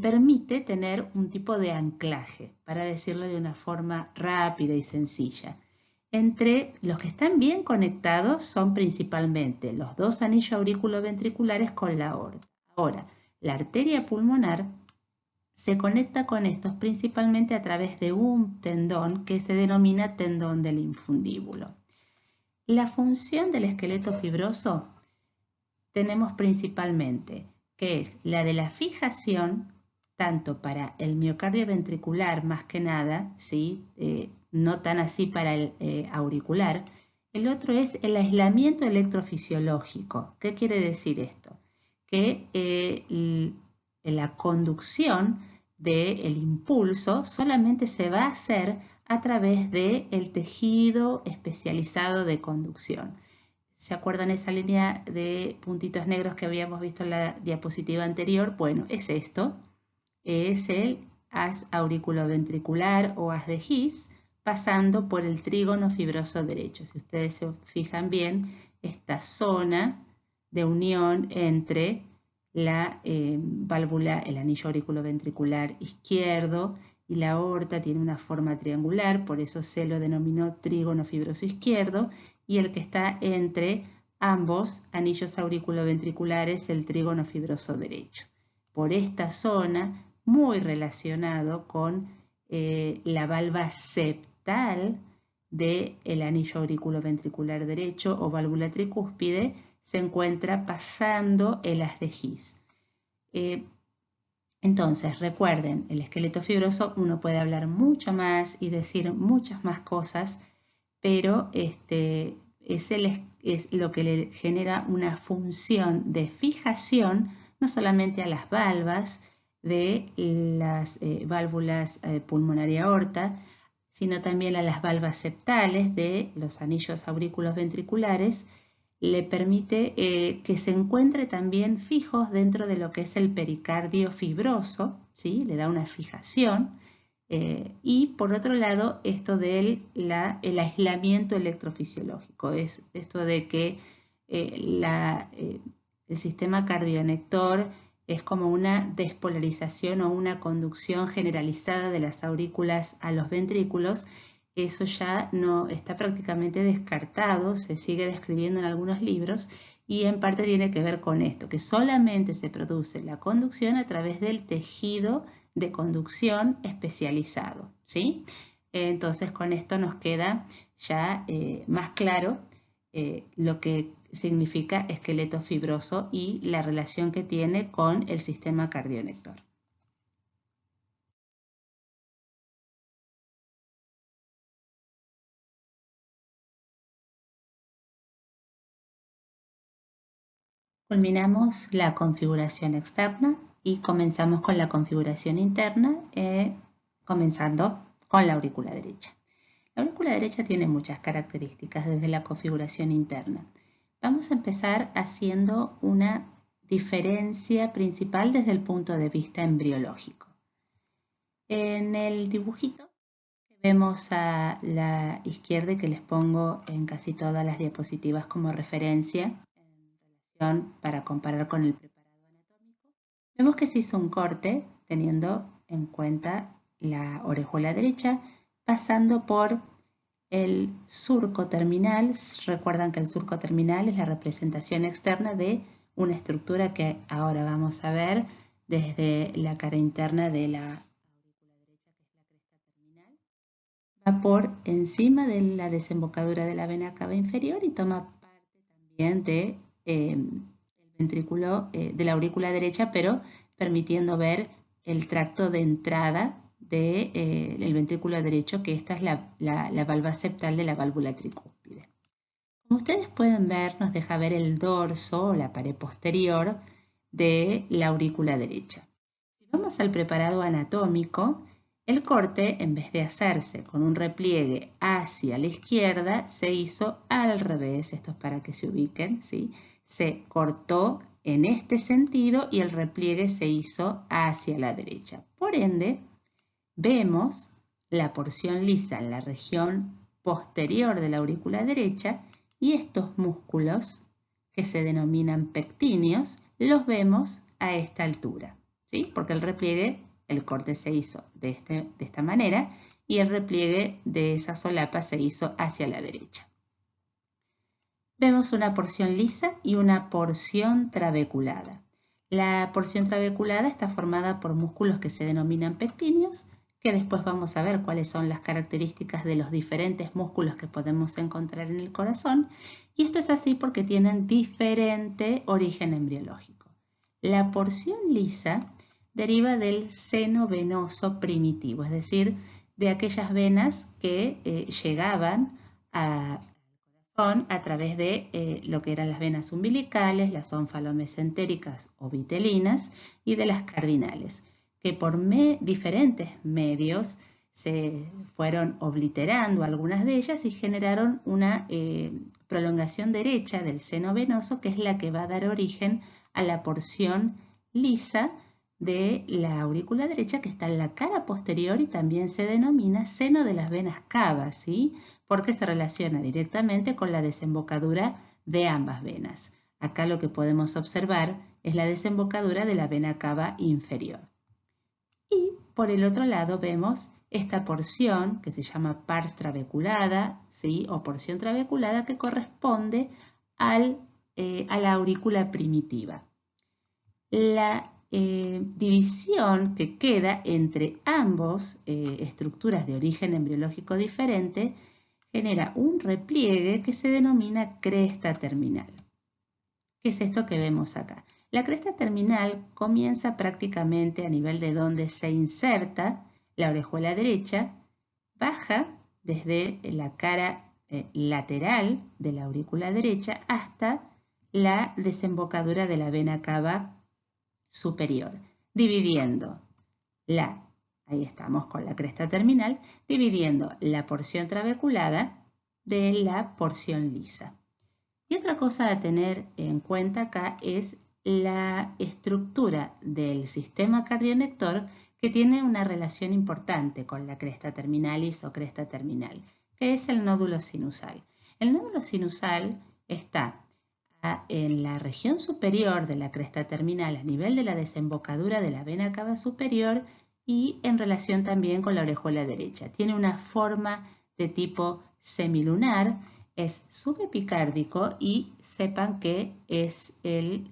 permite tener un tipo de anclaje, para decirlo de una forma rápida y sencilla. Entre los que están bien conectados son principalmente los dos anillos auriculoventriculares con la aorta. Ahora, la arteria pulmonar se conecta con estos principalmente a través de un tendón que se denomina tendón del infundíbulo. La función del esqueleto fibroso tenemos principalmente, que es la de la fijación, tanto para el miocardio ventricular más que nada, ¿sí? No tan así para el auricular. El otro es el aislamiento electrofisiológico. ¿Qué quiere decir esto? Que la conducción del impulso solamente se va a hacer a través del tejido especializado de conducción. ¿Se acuerdan esa línea de puntitos negros que habíamos visto en la diapositiva anterior? Bueno, es esto. Es el haz auriculoventricular o haz de His, pasando por el trígono fibroso derecho. Si ustedes se fijan bien, esta zona de unión entre la válvula, el anillo auriculoventricular izquierdo y la aorta tiene una forma triangular, por eso se lo denominó trígono fibroso izquierdo, y el que está entre ambos anillos auriculoventriculares, el trígono fibroso derecho. Por esta zona, muy relacionado con la valva septal del anillo auriculoventricular derecho o válvula tricúspide, se encuentra pasando el haz de His. Entonces, recuerden, el esqueleto fibroso uno puede hablar mucho más y decir muchas más cosas, pero es lo que le genera una función de fijación no solamente a las valvas de las válvulas pulmonar y aorta, sino también a las valvas septales de los anillos aurículos ventriculares. Le permite que se encuentre también fijos dentro de lo que es el pericardio fibroso, ¿sí? Le da una fijación. Y por otro lado, esto del el aislamiento electrofisiológico, es esto de que el sistema cardionector es como una despolarización o una conducción generalizada de las aurículas a los ventrículos. Eso ya no está prácticamente descartado, se sigue describiendo en algunos libros y en parte tiene que ver con esto, que solamente se produce la conducción a través del tejido de conducción especializado, ¿sí? Entonces con esto nos queda ya más claro lo que significa esqueleto fibroso y la relación que tiene con el sistema cardionector. Culminamos la configuración externa y comenzamos con la configuración interna, comenzando con la aurícula derecha. La aurícula derecha tiene muchas características desde la configuración interna. Vamos a empezar haciendo una diferencia principal desde el punto de vista embriológico. En el dibujito que vemos a la izquierda y que les pongo en casi todas las diapositivas como referencia para comparar con el preparado anatómico, vemos que se hizo un corte teniendo en cuenta la orejuela derecha, pasando por el surco terminal. Recuerdan que el surco terminal es la representación externa de una estructura que ahora vamos a ver desde la cara interna de la aurícula derecha, que es la cresta terminal. Va por encima de la desembocadura de la vena cava inferior y toma parte también de el ventrículo de la aurícula derecha, pero permitiendo ver el tracto de entrada del ventrículo derecho, que esta es la valva septal de la válvula tricúspide. Como ustedes pueden ver, nos deja ver el dorso o la pared posterior de la aurícula derecha. Si vamos al preparado anatómico, el corte, en vez de hacerse con un repliegue hacia la izquierda, se hizo al revés. Esto es para que se ubiquen, ¿sí? Se cortó en este sentido y el repliegue se hizo hacia la derecha. Por ende, vemos la porción lisa en la región posterior de la aurícula derecha y estos músculos, que se denominan pectíneos, los vemos a esta altura, ¿sí? Porque el repliegue, el corte se hizo de esta manera y el repliegue de esa solapa se hizo hacia la derecha. Vemos una porción lisa y una porción trabeculada. La porción trabeculada está formada por músculos que se denominan pectíneos, que después vamos a ver cuáles son las características de los diferentes músculos que podemos encontrar en el corazón, y esto es así porque tienen diferente origen embriológico. La porción lisa deriva del seno venoso primitivo, es decir, de aquellas venas que llegaban al corazón a través de lo que eran las venas umbilicales, las ónfalo-mesentéricas o vitelinas y de las cardinales, que por diferentes medios se fueron obliterando algunas de ellas y generaron una prolongación derecha del seno venoso, que es la que va a dar origen a la porción lisa de la aurícula derecha que está en la cara posterior y también se denomina seno de las venas cava, ¿sí? Porque se relaciona directamente con la desembocadura de ambas venas. Acá lo que podemos observar es la desembocadura de la vena cava inferior. Y por el otro lado vemos esta porción que se llama pars trabeculada, ¿sí? O porción trabeculada que corresponde a la aurícula primitiva. La división que queda entre ambos estructuras de origen embriológico diferente genera un repliegue que se denomina cresta terminal. ¿Qué es esto que vemos acá? La cresta terminal comienza prácticamente a nivel de donde se inserta la orejuela derecha, baja desde la cara lateral de la aurícula derecha hasta la desembocadura de la vena cava superior, dividiendo ahí estamos con la cresta terminal, dividiendo la porción trabeculada de la porción lisa. Y otra cosa a tener en cuenta acá es la estructura del sistema cardionector que tiene una relación importante con la cresta terminalis o cresta terminal, que es el nódulo sinusal. El nódulo sinusal está en la región superior de la cresta terminal a nivel de la desembocadura de la vena cava superior y en relación también con la orejuela derecha. Tiene una forma de tipo semilunar, es subepicárdico y sepan que es el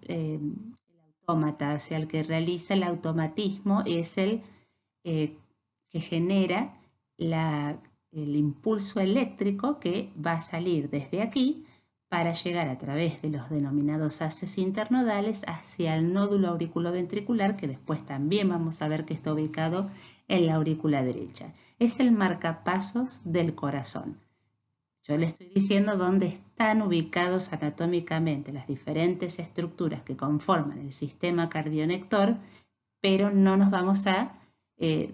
autómata, o sea, el que realiza el automatismo es el que genera el impulso eléctrico que va a salir desde aquí para llegar a través de los denominados haces internodales hacia el nódulo auriculoventricular, que después también vamos a ver que está ubicado en la aurícula derecha. Es el marcapasos del corazón. Yo le estoy diciendo dónde están ubicados anatómicamente las diferentes estructuras que conforman el sistema cardionector, pero no nos vamos a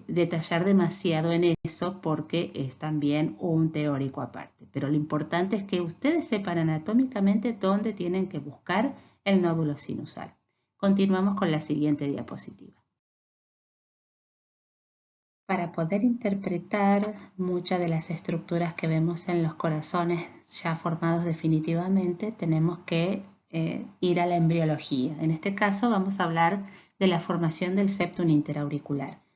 detallar demasiado en eso porque es también un teórico aparte. Pero lo importante es que ustedes sepan anatómicamente dónde tienen que buscar el nódulo sinusal. Continuamos con la siguiente diapositiva. Para poder interpretar muchas de las estructuras que vemos en los corazones ya formados definitivamente, tenemos que ir a la embriología. En este caso vamos a hablar de la formación del septum interauricular.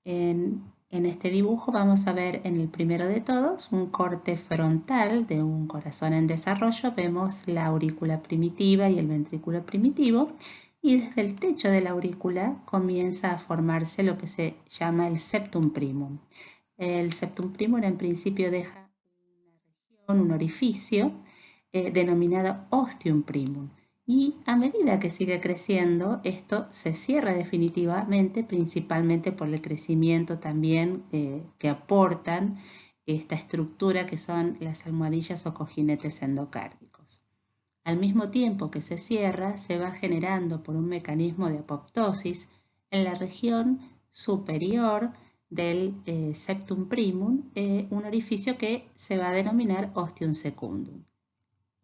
En este dibujo vamos a ver en el primero de todos un corte frontal de un corazón en desarrollo. Vemos la aurícula primitiva y el ventrículo primitivo y desde el techo de la aurícula comienza a formarse lo que se llama el septum primum. El septum primum en principio deja una región, un orificio denominado ostium primum. Y a medida que sigue creciendo, esto se cierra definitivamente, principalmente por el crecimiento también que aportan esta estructura que son las almohadillas o cojinetes endocárdicos. Al mismo tiempo que se cierra, se va generando por un mecanismo de apoptosis en la región superior del septum primum un orificio que se va a denominar ostium secundum.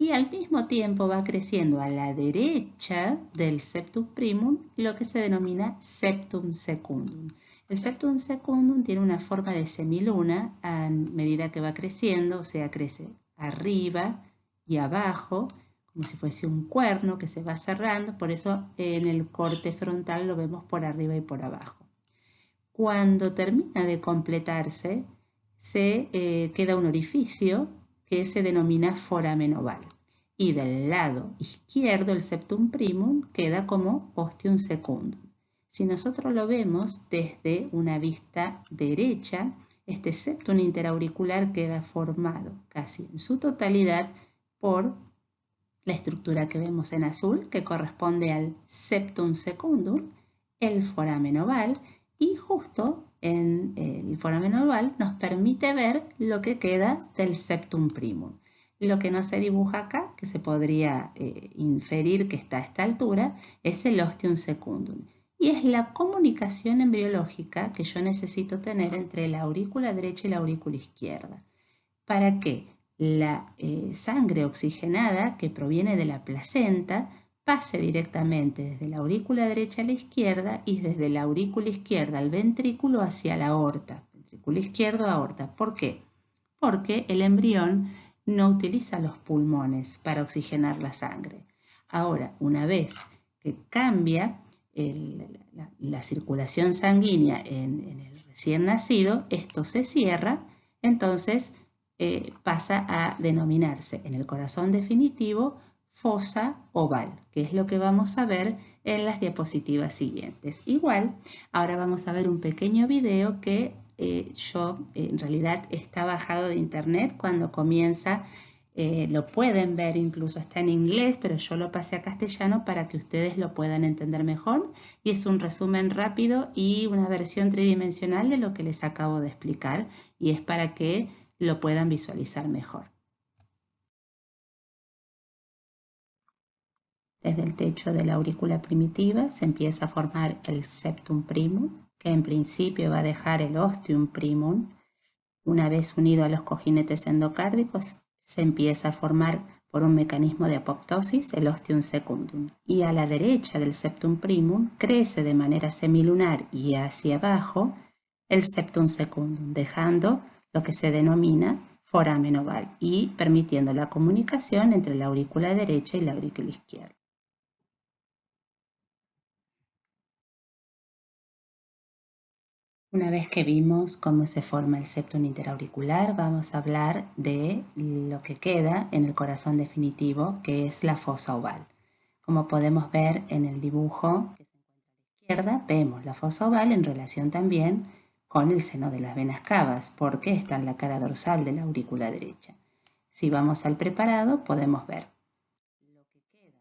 Y al mismo tiempo va creciendo a la derecha del septum primum lo que se denomina septum secundum. El septum secundum tiene una forma de semiluna a medida que va creciendo, o sea, crece arriba y abajo, como si fuese un cuerno que se va cerrando, por eso en el corte frontal lo vemos por arriba y por abajo. Cuando termina de completarse, se queda un orificio que se denomina foramen oval. Y del lado izquierdo, el septum primum queda como ostium secundum. Si nosotros lo vemos desde una vista derecha, este septum interauricular queda formado casi en su totalidad por la estructura que vemos en azul, que corresponde al septum secundum, el foramen oval, y justo en el foramen oval nos permite ver lo que queda del septum primum. Lo que no se dibuja acá, que se podría inferir que está a esta altura, es el ostium secundum. Y es la comunicación embriológica que yo necesito tener entre la aurícula derecha y la aurícula izquierda. Para que la sangre oxigenada que proviene de la placenta pase directamente desde la aurícula derecha a la izquierda y desde la aurícula izquierda al ventrículo hacia la aorta. Ventrículo izquierdo, aorta. ¿Por qué? Porque el embrión no utiliza los pulmones para oxigenar la sangre. Ahora, una vez que cambia la circulación sanguínea en el recién nacido, esto se cierra, entonces pasa a denominarse en el corazón definitivo fosa oval, que es lo que vamos a ver en las diapositivas siguientes. Igual, ahora vamos a ver un pequeño video que yo en realidad está bajado de internet cuando comienza. Lo pueden ver, incluso está en inglés, pero yo lo pasé a castellano para que ustedes lo puedan entender mejor. Y es un resumen rápido y una versión tridimensional de lo que les acabo de explicar. Y es para que lo puedan visualizar mejor. Desde el techo de la aurícula primitiva se empieza a formar el septum primum, que en principio va a dejar el ostium primum. Una vez unido a los cojinetes endocárdicos, se empieza a formar por un mecanismo de apoptosis el ostium secundum. Y a la derecha del septum primum crece de manera semilunar y hacia abajo el septum secundum, dejando lo que se denomina foramen oval y permitiendo la comunicación entre la aurícula derecha y la aurícula izquierda. Una vez que vimos cómo se forma el septum interauricular, vamos a hablar de lo que queda en el corazón definitivo, que es la fosa oval. Como podemos ver en el dibujo que se encuentra a la izquierda, vemos la fosa oval en relación también con el seno de las venas cavas, porque está en la cara dorsal de la aurícula derecha. Si vamos al preparado, podemos ver lo que queda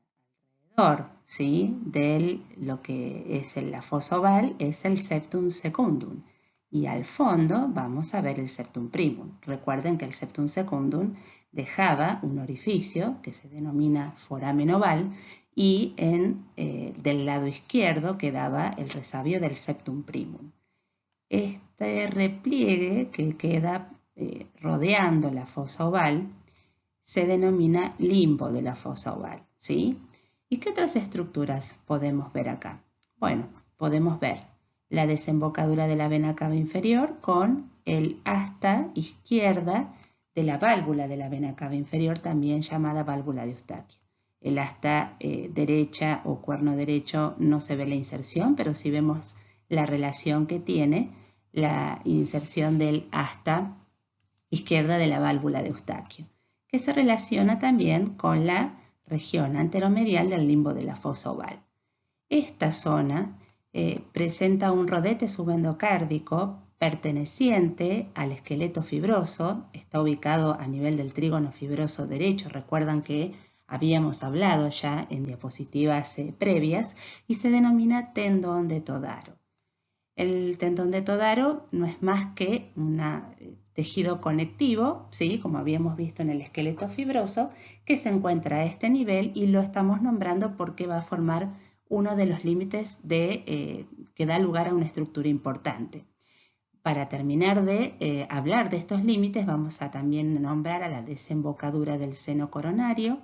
alrededor, ¿sí?, de lo que es la fosa oval, es el septum secundum. Y al fondo vamos a ver el septum primum. Recuerden que el septum secundum dejaba un orificio que se denomina foramen oval y del lado izquierdo quedaba el resabio del septum primum. Este repliegue que queda rodeando la fosa oval se denomina limbo de la fosa oval, ¿sí? ¿Y qué otras estructuras podemos ver acá? Bueno, podemos ver la desembocadura de la vena cava inferior con el asta izquierda de la válvula de la vena cava inferior, también llamada válvula de Eustaquio. El asta derecha o cuerno derecho no se ve la inserción, pero sí vemos la relación que tiene la inserción del asta izquierda de la válvula de Eustaquio, que se relaciona también con la región anteromedial del limbo de la fosa oval. Esta zona presenta un rodete subendocárdico perteneciente al esqueleto fibroso, está ubicado a nivel del trígono fibroso derecho, recuerdan que habíamos hablado ya en diapositivas previas, y se denomina tendón de Todaro. El tendón de Todaro no es más que un tejido conectivo, ¿sí?, como habíamos visto en el esqueleto fibroso, que se encuentra a este nivel y lo estamos nombrando porque va a formar uno de los límites que da lugar a una estructura importante. Para terminar de hablar de estos límites, vamos a también nombrar a la desembocadura del seno coronario.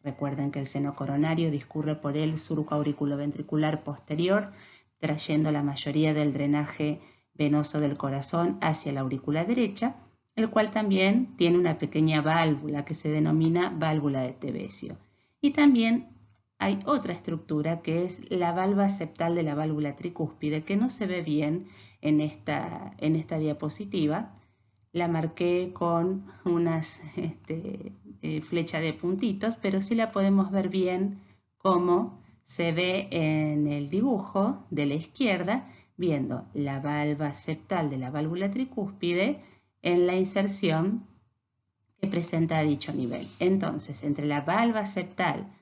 Recuerden que el seno coronario discurre por el surco auriculoventricular posterior, trayendo la mayoría del drenaje venoso del corazón hacia la aurícula derecha, el cual también tiene una pequeña válvula que se denomina válvula de Tevesio. Y también hay otra estructura que es la valva septal de la válvula tricúspide, que no se ve bien en esta diapositiva. La marqué con unas flecha de puntitos, pero sí la podemos ver bien como se ve en el dibujo de la izquierda, viendo la valva septal de la válvula tricúspide en la inserción que presenta a dicho nivel. Entonces, entre la valva septal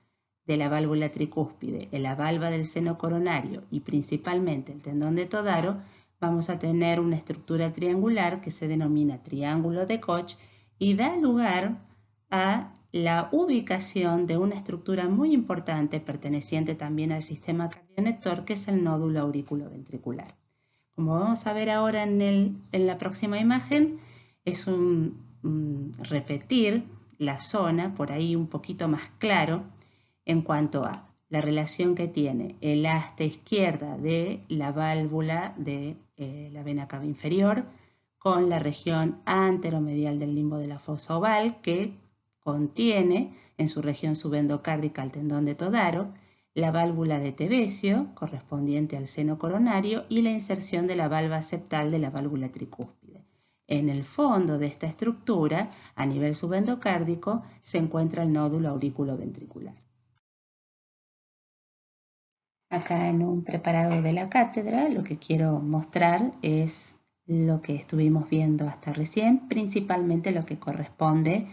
de la válvula tricúspide, la valva del seno coronario y principalmente el tendón de Todaro, vamos a tener una estructura triangular que se denomina triángulo de Koch y da lugar a la ubicación de una estructura muy importante perteneciente también al sistema cardionector, que es el nódulo auriculoventricular. Como vamos a ver ahora en la próxima imagen, es repetir la zona por ahí un poquito más claro en cuanto a la relación que tiene el asta izquierda de la válvula de la vena cava inferior con la región anteromedial del limbo de la fosa oval, que contiene en su región subendocárdica el tendón de Todaro, la válvula de Tevesio, correspondiente al seno coronario, y la inserción de la valva septal de la válvula tricúspide. En el fondo de esta estructura, a nivel subendocárdico, se encuentra el nódulo auriculoventricular. Acá en un preparado de la cátedra lo que quiero mostrar es lo que estuvimos viendo hasta recién, principalmente lo que corresponde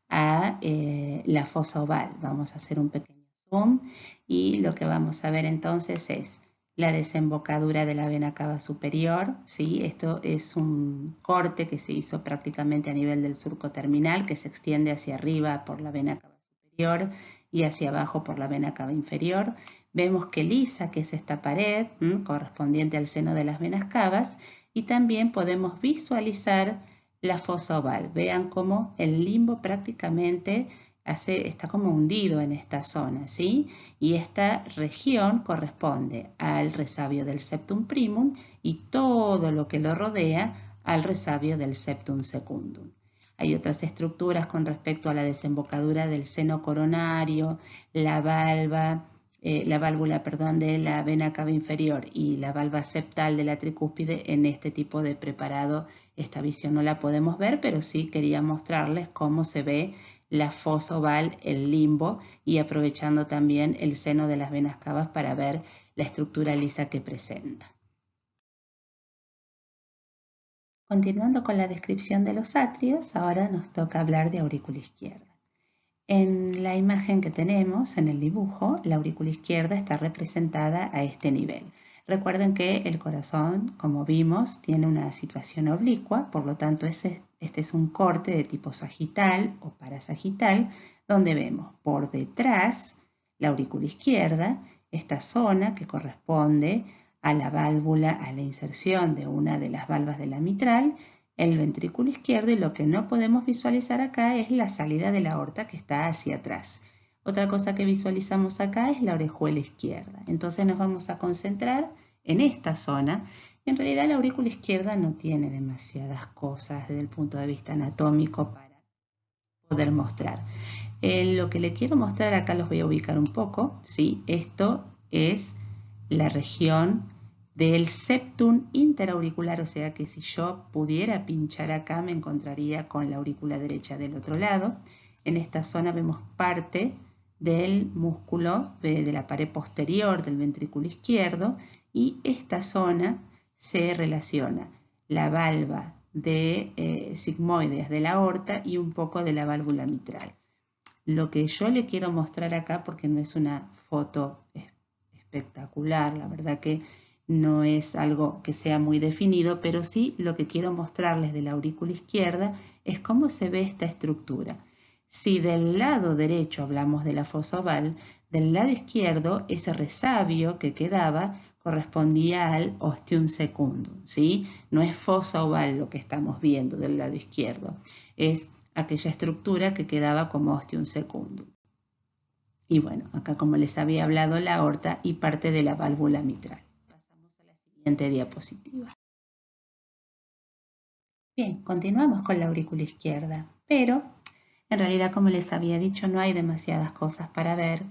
a la fosa oval. Vamos a hacer un pequeño zoom y lo que vamos a ver entonces es la desembocadura de la vena cava superior, ¿sí? Esto es un corte que se hizo prácticamente a nivel del surco terminal, que se extiende hacia arriba por la vena cava superior y hacia abajo por la vena cava inferior. Vemos que lisa, que es esta pared correspondiente al seno de las venas cavas, y también podemos visualizar la fosa oval. Vean cómo el limbo prácticamente está como hundido en esta zona, ¿sí? Y esta región corresponde al resabio del septum primum y todo lo que lo rodea al resabio del septum secundum. Hay otras estructuras con respecto a la desembocadura del seno coronario, la válvula de la vena cava inferior y la valva septal de la tricúspide. En este tipo de preparado esta visión no la podemos ver, pero sí quería mostrarles cómo se ve la fosa oval, el limbo, y aprovechando también el seno de las venas cavas para ver la estructura lisa que presenta. Continuando con la descripción de los atrios, ahora nos toca hablar de aurícula izquierda. En la imagen que tenemos, en el dibujo, la aurícula izquierda está representada a este nivel. Recuerden que el corazón, como vimos, tiene una situación oblicua, por lo tanto este es un corte de tipo sagital o parasagital, donde vemos por detrás la aurícula izquierda, esta zona que corresponde a la válvula, a la inserción de una de las valvas de la mitral, el ventrículo izquierdo, y lo que no podemos visualizar acá es la salida de la aorta que está hacia atrás. Otra cosa que visualizamos acá es la orejuela izquierda. Entonces nos vamos a concentrar en esta zona. En realidad la aurícula izquierda no tiene demasiadas cosas desde el punto de vista anatómico para poder mostrar. Lo que le quiero mostrar acá, los voy a ubicar un poco, ¿sí? Esto es la región del septum interauricular, o sea que si yo pudiera pinchar acá me encontraría con la aurícula derecha del otro lado. En esta zona vemos parte del músculo de la pared posterior del ventrículo izquierdo, y esta zona se relaciona la valva de sigmoides de la aorta y un poco de la válvula mitral. Lo que yo le quiero mostrar acá, porque no es una foto espectacular, la verdad que no es algo que sea muy definido, pero sí lo que quiero mostrarles de la aurícula izquierda es cómo se ve esta estructura. Si del lado derecho hablamos de la fosa oval, del lado izquierdo ese resabio que quedaba correspondía al ostium secundum, ¿sí? No es fosa oval lo que estamos viendo del lado izquierdo, es aquella estructura que quedaba como ostium secundum. Y bueno, acá como les había hablado, la aorta y parte de la válvula mitral. Pasamos a la siguiente diapositiva. Bien, continuamos con la aurícula izquierda, pero en realidad, como les había dicho, no hay demasiadas cosas para ver.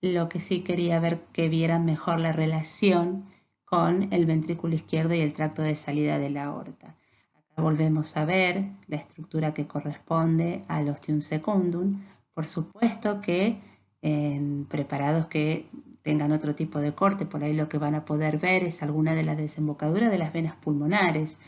Lo que sí quería ver que vieran mejor la relación con el ventrículo izquierdo y el tracto de salida de la aorta. Acá volvemos a ver la estructura que corresponde al ostium secundum. Por supuesto que en preparados que tengan otro tipo de corte, por ahí lo que van a poder ver es alguna de las desembocaduras de las venas pulmonares.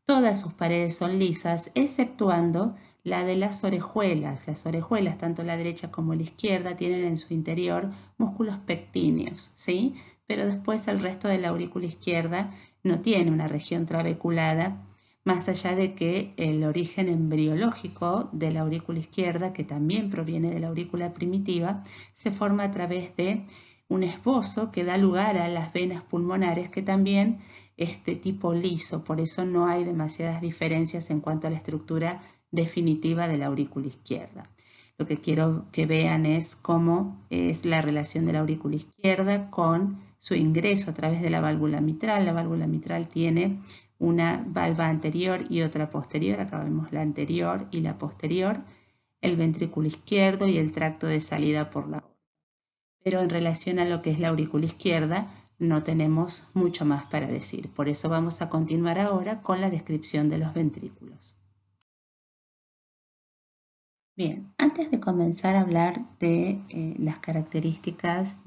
Todas sus paredes son lisas, exceptuando la de las orejuelas. Las orejuelas, tanto la derecha como la izquierda, tienen en su interior músculos pectíneos, ¿sí? Pero después el resto de la aurícula izquierda no tiene una región trabeculada, más allá de que el origen embriológico de la aurícula izquierda, que también proviene de la aurícula primitiva, se forma a través de un esbozo que da lugar a las venas pulmonares, que también es de tipo liso, por eso no hay demasiadas diferencias en cuanto a la estructura definitiva de la aurícula izquierda. Lo que quiero que vean es cómo es la relación de la aurícula izquierda con su ingreso a través de la válvula mitral. La válvula mitral tiene una valva anterior y otra posterior. Acá vemos la anterior y la posterior, el ventrículo izquierdo y el tracto de salida por la aorta. Pero en relación a lo que es la aurícula izquierda, no tenemos mucho más para decir. Por eso vamos a continuar ahora con la descripción de los ventrículos. Bien, antes de comenzar a hablar de las características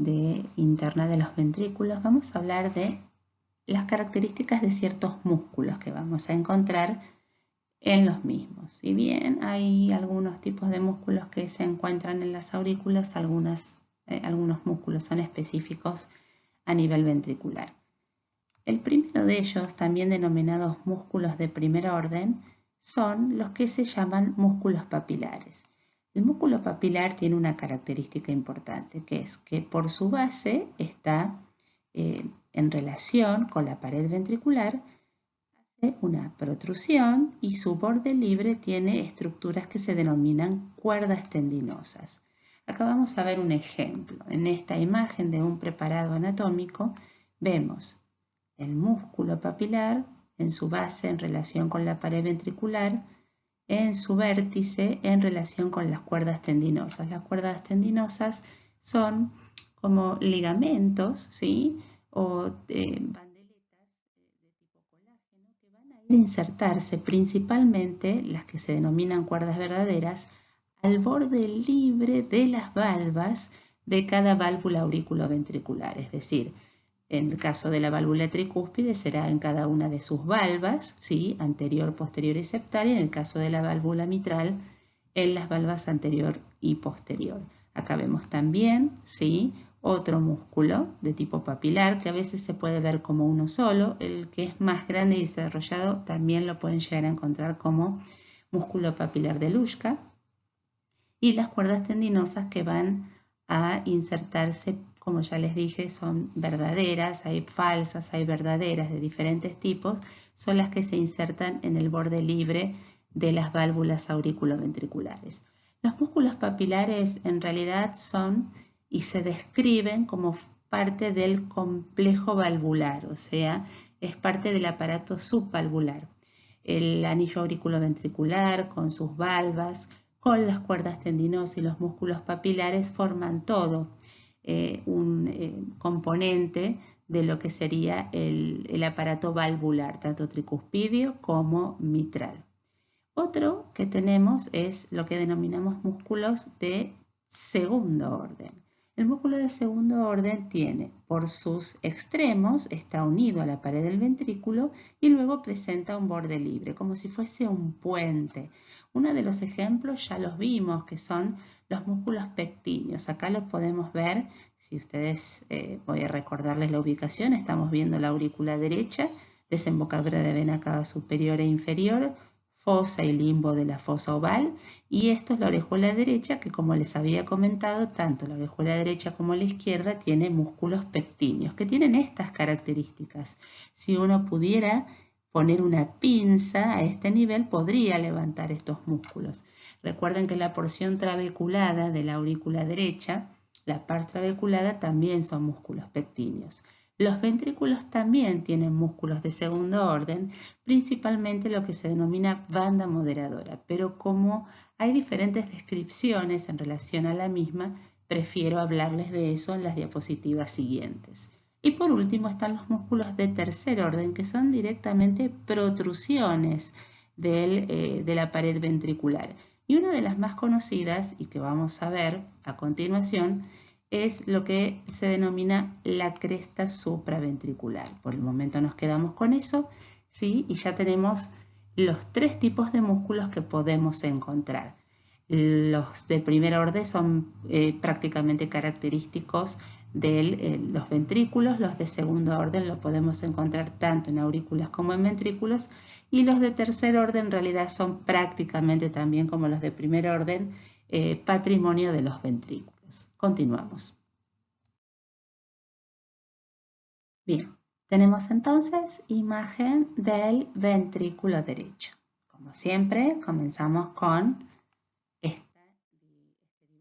internas de los ventrículos, vamos a hablar de las características de ciertos músculos que vamos a encontrar en los mismos. Si bien hay algunos tipos de músculos que se encuentran en las aurículas, algunos músculos son específicos a nivel ventricular. El primero de ellos, también denominados músculos de primer orden, son los que se llaman músculos papilares. El músculo papilar tiene una característica importante, que es que por su base está en relación con la pared ventricular, hace una protrusión y su borde libre tiene estructuras que se denominan cuerdas tendinosas. Acá vamos a ver un ejemplo. En esta imagen de un preparado anatómico vemos el músculo papilar en su base en relación con la pared ventricular, en su vértice en relación con las cuerdas tendinosas. Las cuerdas tendinosas son como ligamentos, ¿sí? O bandeletas de tipo colágeno que van a ir a insertarse principalmente, las que se denominan cuerdas verdaderas, al borde libre de las valvas de cada válvula auriculoventricular, es decir, en el caso de la válvula tricúspide será en cada una de sus valvas, ¿sí? Anterior, posterior y septal, y en el caso de la válvula mitral, en las valvas anterior y posterior. Acá vemos también, ¿sí? Otro músculo de tipo papilar que a veces se puede ver como uno solo. El que es más grande y desarrollado también lo pueden llegar a encontrar como músculo papilar de Luschka. Y las cuerdas tendinosas que van a insertarse, como ya les dije, son verdaderas, hay falsas, hay verdaderas de diferentes tipos, son las que se insertan en el borde libre de las válvulas auriculoventriculares. Los músculos papilares en realidad son y se describen como parte del complejo valvular, o sea, es parte del aparato subvalvular. El anillo auriculoventricular con sus valvas, con las cuerdas tendinosas y los músculos papilares forman todo un componente de lo que sería el aparato valvular, tanto tricuspidio como mitral. Otro que tenemos es lo que denominamos músculos de segundo orden. El músculo de segundo orden tiene por sus extremos, está unido a la pared del ventrículo y luego presenta un borde libre, como si fuese un puente. Uno de los ejemplos ya los vimos, que son los músculos pectíneos. Acá los podemos ver, si ustedes, voy a recordarles la ubicación, estamos viendo la aurícula derecha, desembocadura de vena cava superior e inferior, fosa y limbo de la fosa oval, y esto es la orejuela derecha, que como les había comentado, tanto la orejuela derecha como la izquierda tiene músculos pectíneos, que tienen estas características. Si uno pudiera poner una pinza a este nivel, podría levantar estos músculos. Recuerden que la porción trabeculada de la aurícula derecha, la parte trabeculada, también son músculos pectíneos. Los ventrículos también tienen músculos de segundo orden, principalmente lo que se denomina banda moderadora, pero como hay diferentes descripciones en relación a la misma, prefiero hablarles de eso en las diapositivas siguientes. Y por último están los músculos de tercer orden, que son directamente protrusiones de la pared ventricular. Y una de las más conocidas, y que vamos a ver a continuación, es lo que se denomina la cresta supraventricular. Por el momento nos quedamos con eso, ¿sí? Y ya tenemos los tres tipos de músculos que podemos encontrar. Los de primer orden son prácticamente característicos de los ventrículos. Los de segundo orden los podemos encontrar tanto en aurículas como en ventrículos, y los de tercer orden en realidad son prácticamente también como los de primer orden, patrimonio de los ventrículos. Continuamos. Bien, tenemos entonces imagen del ventrículo derecho. Como siempre, comenzamos con esta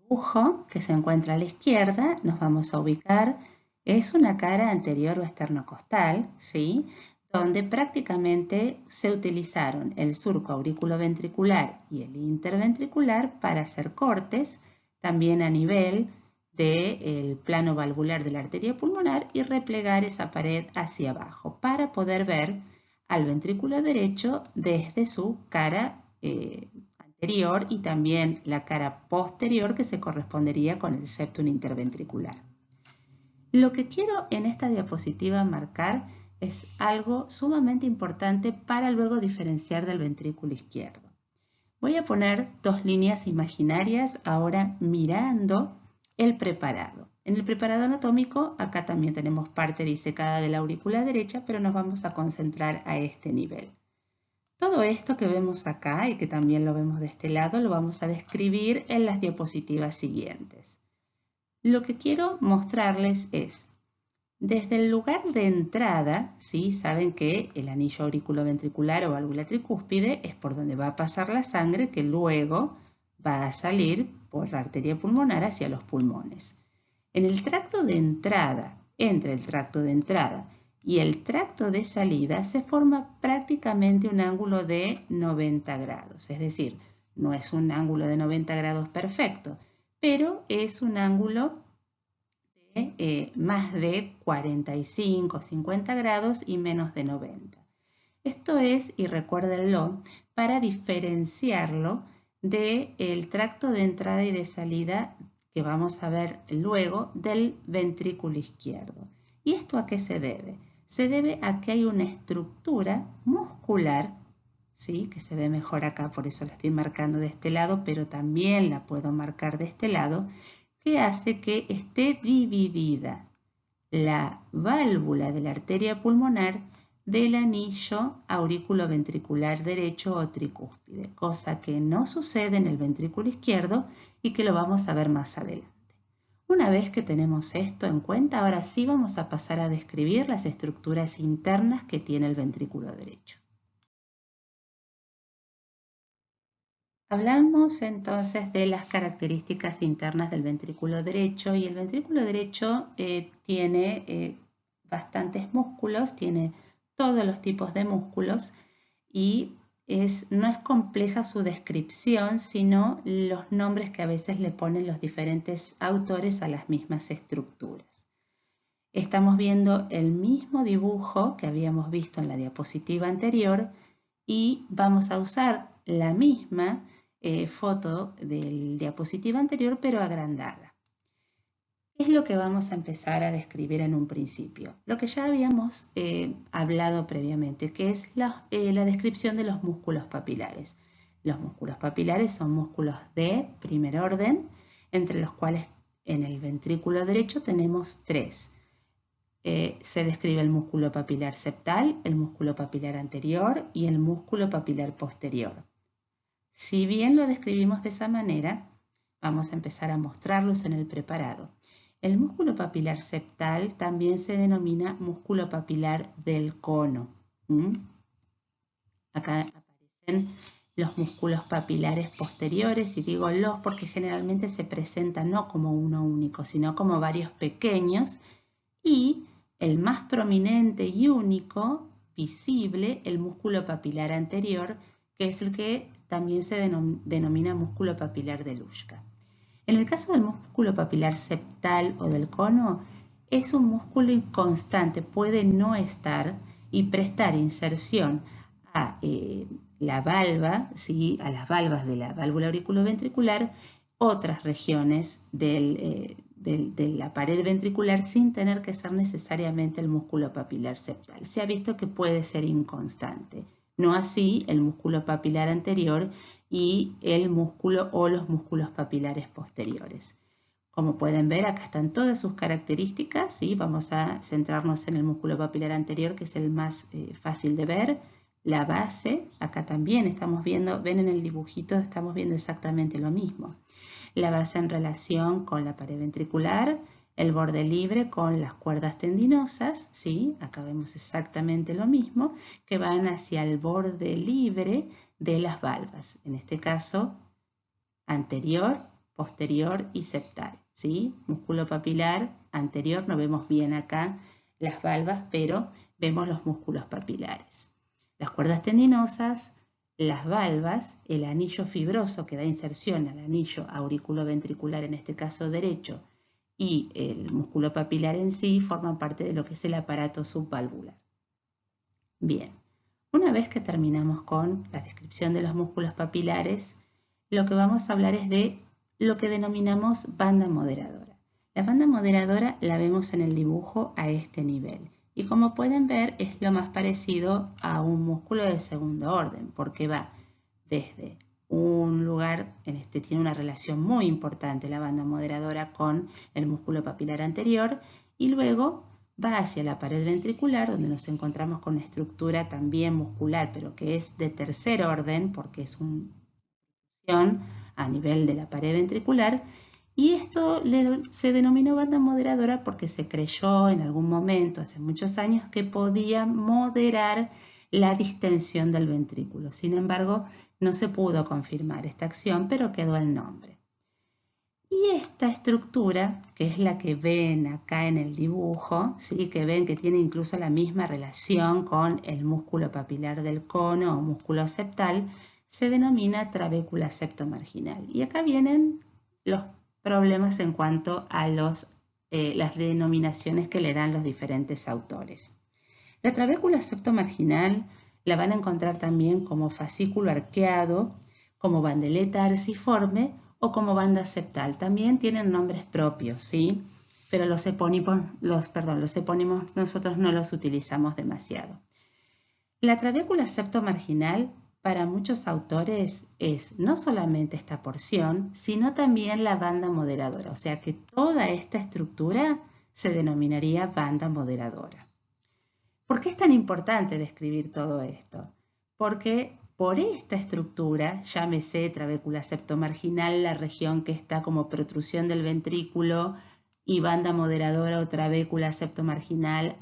dibujo que se encuentra a la izquierda, nos vamos a ubicar, es una cara anterior o esternocostal, ¿sí? Donde prácticamente se utilizaron el surco auriculoventricular y el interventricular para hacer cortes, también a nivel del plano valvular de la arteria pulmonar y replegar esa pared hacia abajo para poder ver al ventrículo derecho desde su cara anterior y también la cara posterior que se correspondería con el septum interventricular. Lo que quiero en esta diapositiva marcar es algo sumamente importante para luego diferenciar del ventrículo izquierdo. Voy a poner dos líneas imaginarias ahora mirando el preparado. En el preparado anatómico, acá también tenemos parte disecada de la aurícula derecha, pero nos vamos a concentrar a este nivel. Todo esto que vemos acá y que también lo vemos de este lado, lo vamos a describir en las diapositivas siguientes. Lo que quiero mostrarles es, desde el lugar de entrada, ¿sí? Saben que el anillo auriculoventricular o válvula tricúspide es por donde va a pasar la sangre que luego va a salir por la arteria pulmonar hacia los pulmones. En el tracto de entrada, entre el tracto de entrada y el tracto de salida se forma prácticamente un ángulo de 90 grados, es decir, no es un ángulo de 90 grados perfecto, pero es un ángulo de más de 45, 50 grados y menos de 90. Esto es, y recuérdenlo, para diferenciarlo del tracto de entrada y de salida que vamos a ver luego del ventrículo izquierdo. ¿Y esto a qué se debe? Se debe a que hay una estructura muscular, ¿sí? Que se ve mejor acá, por eso la estoy marcando de este lado, pero también la puedo marcar de este lado, que hace que esté dividida la válvula de la arteria pulmonar del anillo auriculoventricular derecho o tricúspide, cosa que no sucede en el ventrículo izquierdo y que lo vamos a ver más adelante. Una vez que tenemos esto en cuenta, ahora sí vamos a pasar a describir las estructuras internas que tiene el ventrículo derecho. Hablamos entonces de las características internas del ventrículo derecho y el ventrículo derecho tiene bastantes músculos, tiene todos los tipos de músculos y no es compleja su descripción, sino los nombres que a veces le ponen los diferentes autores a las mismas estructuras. Estamos viendo el mismo dibujo que habíamos visto en la diapositiva anterior y vamos a usar la misma foto del diapositiva anterior pero agrandada. ¿Qué es lo que vamos a empezar a describir en un principio? Lo que ya habíamos hablado previamente, que es la descripción de los músculos papilares. Los músculos papilares son músculos de primer orden, entre los cuales en el ventrículo derecho tenemos tres. Se describe el músculo papilar septal, el músculo papilar anterior y el músculo papilar posterior. Si bien lo describimos de esa manera, vamos a empezar a mostrarlos en el preparado. El músculo papilar septal también se denomina músculo papilar del cono. Acá aparecen los músculos papilares posteriores, y digo los porque generalmente se presentan no como uno único, sino como varios pequeños, y el más prominente y único, visible, el músculo papilar anterior, que es el que también se denomina músculo papilar de Luschka. En el caso del músculo papilar septal o del cono, es un músculo inconstante, puede no estar y prestar inserción a la valva, ¿sí? A las valvas de la válvula auriculoventricular, otras regiones de la pared ventricular sin tener que ser necesariamente el músculo papilar septal. Se ha visto que puede ser inconstante. No así el músculo papilar anterior y el músculo o los músculos papilares posteriores. Como pueden ver, acá están todas sus características, ¿sí? Vamos a centrarnos en el músculo papilar anterior, que es el más fácil de ver. La base, acá también estamos viendo, ven en el dibujito, estamos viendo exactamente lo mismo. La base en relación con la pared ventricular, el borde libre con las cuerdas tendinosas, ¿sí? Acá vemos exactamente lo mismo, que van hacia el borde libre de las valvas. En este caso, anterior posterior y septal, ¿sí? Músculo papilar anterior, no vemos bien acá las valvas, pero vemos los músculos papilares. Las cuerdas tendinosas, las valvas, el anillo fibroso que da inserción al anillo auriculoventricular, en este caso derecho, y el músculo papilar en sí forman parte de lo que es el aparato subvalvular. Bien, una vez que terminamos con la descripción de los músculos papilares, lo que vamos a hablar es de lo que denominamos banda moderadora. La banda moderadora la vemos en el dibujo a este nivel y como pueden ver es lo más parecido a un músculo de segundo orden porque va desde un lugar, tiene una relación muy importante la banda moderadora con el músculo papilar anterior y luego va hacia la pared ventricular donde nos encontramos con una estructura también muscular pero que es de tercer orden porque es una a nivel de la pared ventricular y esto se denominó banda moderadora porque se creyó en algún momento, hace muchos años, que podía moderar la distensión del ventrículo. Sin embargo, no se pudo confirmar esta acción, pero quedó el nombre. Y esta estructura, que es la que ven acá en el dibujo, ¿sí? Que ven que tiene incluso la misma relación con el músculo papilar del cono o músculo septal, se denomina trabécula septomarginal. Y acá vienen los problemas en cuanto a las denominaciones que le dan los diferentes autores. La trabécula septomarginal la van a encontrar también como fascículo arqueado, como bandeleta arciforme o como banda septal. También tienen nombres propios, ¿sí? Pero los epónimos nosotros no los utilizamos demasiado. La trabécula septomarginal para muchos autores es no solamente esta porción, sino también la banda moderadora, o sea que toda esta estructura se denominaría banda moderadora. ¿Por qué es tan importante describir todo esto? Porque por esta estructura, llámese trabécula septomarginal, la región que está como protrusión del ventrículo, y banda moderadora o trabécula septomarginal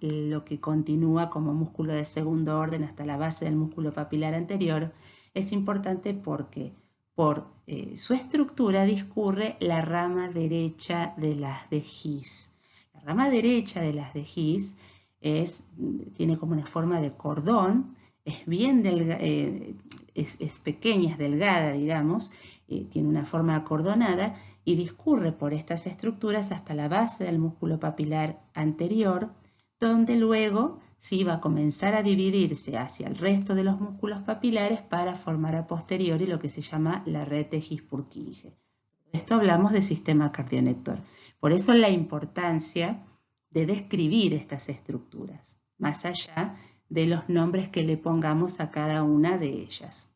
lo que continúa como músculo de segundo orden hasta la base del músculo papilar anterior, es importante porque por su estructura discurre la rama derecha de las de His. La rama derecha de las de His tiene como una forma de cordón, es bien es pequeña, es delgada, digamos, tiene una forma acordonada y discurre por estas estructuras hasta la base del músculo papilar anterior, donde luego sí va a comenzar a dividirse hacia el resto de los músculos papilares para formar a posteriori lo que se llama la red de His-Purkinje. Esto hablamos de sistema cardionector. Por eso la importancia de describir estas estructuras, más allá de los nombres que le pongamos a cada una de ellas.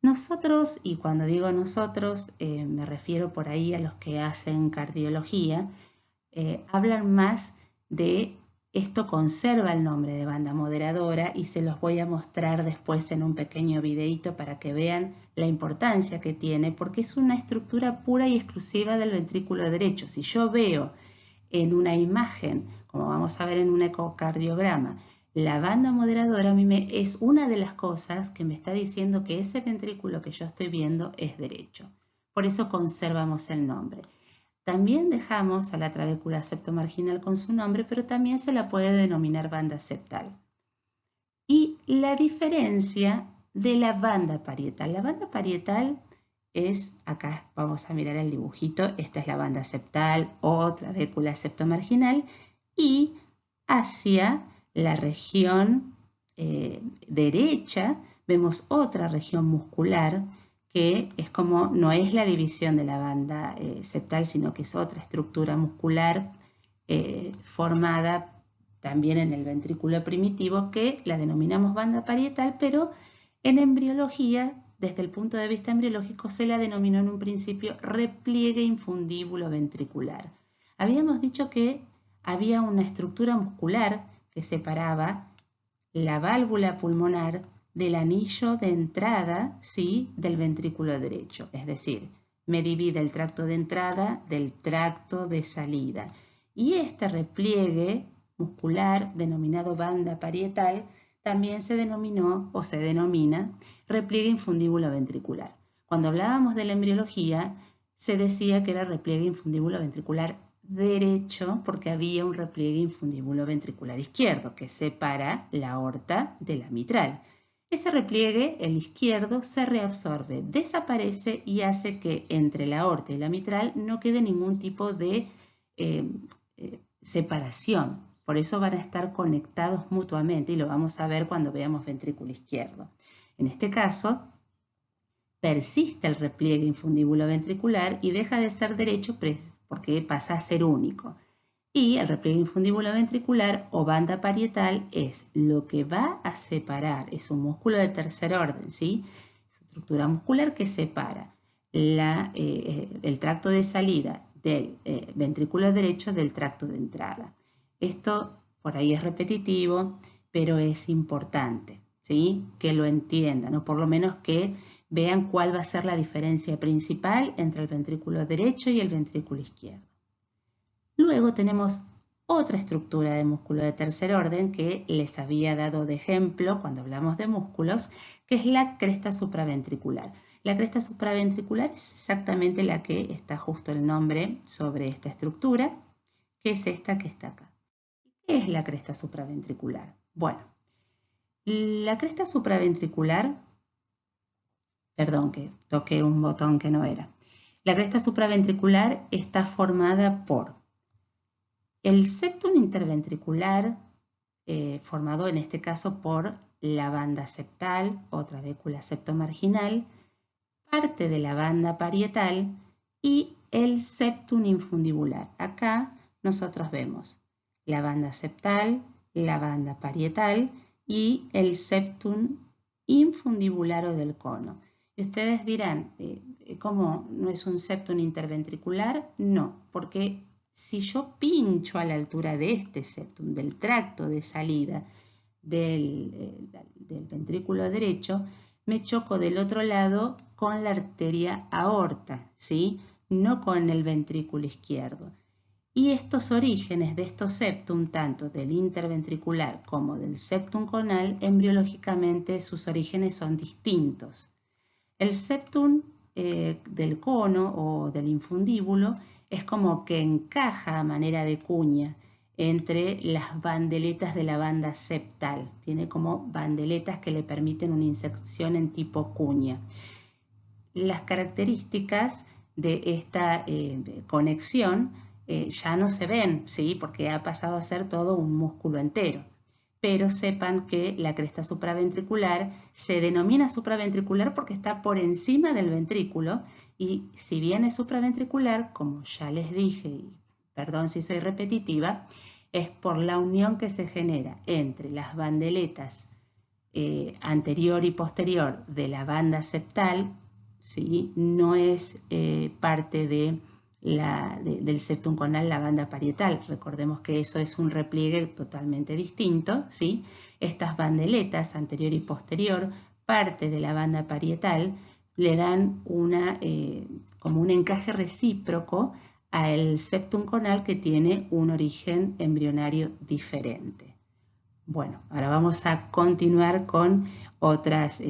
Nosotros, y cuando digo nosotros, me refiero por ahí a los que hacen cardiología, hablan más de esto conserva el nombre de banda moderadora y se los voy a mostrar después en un pequeño videito para que vean la importancia que tiene porque es una estructura pura y exclusiva del ventrículo derecho. Si yo veo en una imagen, como vamos a ver en un ecocardiograma, la banda moderadora a mí es una de las cosas que me está diciendo que ese ventrículo que yo estoy viendo es derecho. Por eso conservamos el nombre. También dejamos a la trabécula septomarginal con su nombre, pero también se la puede denominar banda septal. Y la diferencia de la banda parietal. La banda parietal es, acá vamos a mirar el dibujito, esta es la banda septal o trabécula septomarginal y hacia la región derecha vemos otra región muscular que es como, no es la división de la banda septal, sino que es otra estructura muscular formada también en el ventrículo primitivo que la denominamos banda parietal, pero en embriología, desde el punto de vista embriológico, se la denominó en un principio repliegue infundíbulo ventricular. Habíamos dicho que había una estructura muscular que separaba la válvula pulmonar del anillo de entrada, ¿sí?, del ventrículo derecho. Es decir, me divide el tracto de entrada del tracto de salida. Y este repliegue muscular, denominado banda parietal, también se denominó o se denomina repliegue infundíbulo ventricular. Cuando hablábamos de la embriología, se decía que era repliegue infundíbulo ventricular derecho porque había un repliegue infundíbulo ventricular izquierdo que separa la aorta de la mitral. Ese repliegue, el izquierdo, se reabsorbe, desaparece y hace que entre la aorta y la mitral no quede ningún tipo de separación. Por eso van a estar conectados mutuamente y lo vamos a ver cuando veamos ventrículo izquierdo. En este caso, persiste el repliegue infundíbulo ventricular y deja de ser derecho porque pasa a ser único. Y el repliegue infundíbulo ventricular o banda parietal es lo que va a separar, es un músculo de tercer orden, ¿sí? Es una estructura muscular que separa el tracto de salida del ventrículo derecho del tracto de entrada. Esto por ahí es repetitivo, pero es importante, ¿sí? Que lo entiendan, o por lo menos que vean cuál va a ser la diferencia principal entre el ventrículo derecho y el ventrículo izquierdo. Luego tenemos otra estructura de músculo de tercer orden que les había dado de ejemplo cuando hablamos de músculos, que es la cresta supraventricular. La cresta supraventricular es exactamente la que está justo el nombre sobre esta estructura, que es esta que está acá. ¿Qué es la cresta supraventricular? Bueno, la cresta supraventricular, perdón que toqué un botón que no era. La cresta supraventricular está formada por el septum interventricular, formado en este caso por la banda septal o trabécula septomarginal, parte de la banda parietal y el septum infundibular. Acá nosotros vemos la banda septal, la banda parietal y el septum infundibular o del cono. Y ustedes dirán, ¿cómo no es un septum interventricular? No, porque si yo pincho a la altura de este septum, del tracto de salida del ventrículo derecho, me choco del otro lado con la arteria aorta, ¿sí? No con el ventrículo izquierdo. Y estos orígenes de estos septum, tanto del interventricular como del septum conal, embriológicamente sus orígenes son distintos. El septum del cono o del infundíbulo es como que encaja a manera de cuña entre las bandeletas de la banda septal. Tiene como bandeletas que le permiten una inserción en tipo cuña. Las características de esta conexión ya no se ven, ¿sí? Porque ha pasado a ser todo un músculo entero. Pero sepan que la cresta supraventricular se denomina supraventricular porque está por encima del ventrículo y si bien es supraventricular, como ya les dije, y perdón si soy repetitiva, es por la unión que se genera entre las bandeletas anterior y posterior de la banda septal, ¿sí? No es parte del septum conal, la banda parietal. Recordemos que eso es un repliegue totalmente distinto, ¿sí? Estas bandeletas anterior y posterior, parte de la banda parietal, le dan como un encaje recíproco al septum conal que tiene un origen embrionario diferente. Bueno, ahora vamos a continuar con otras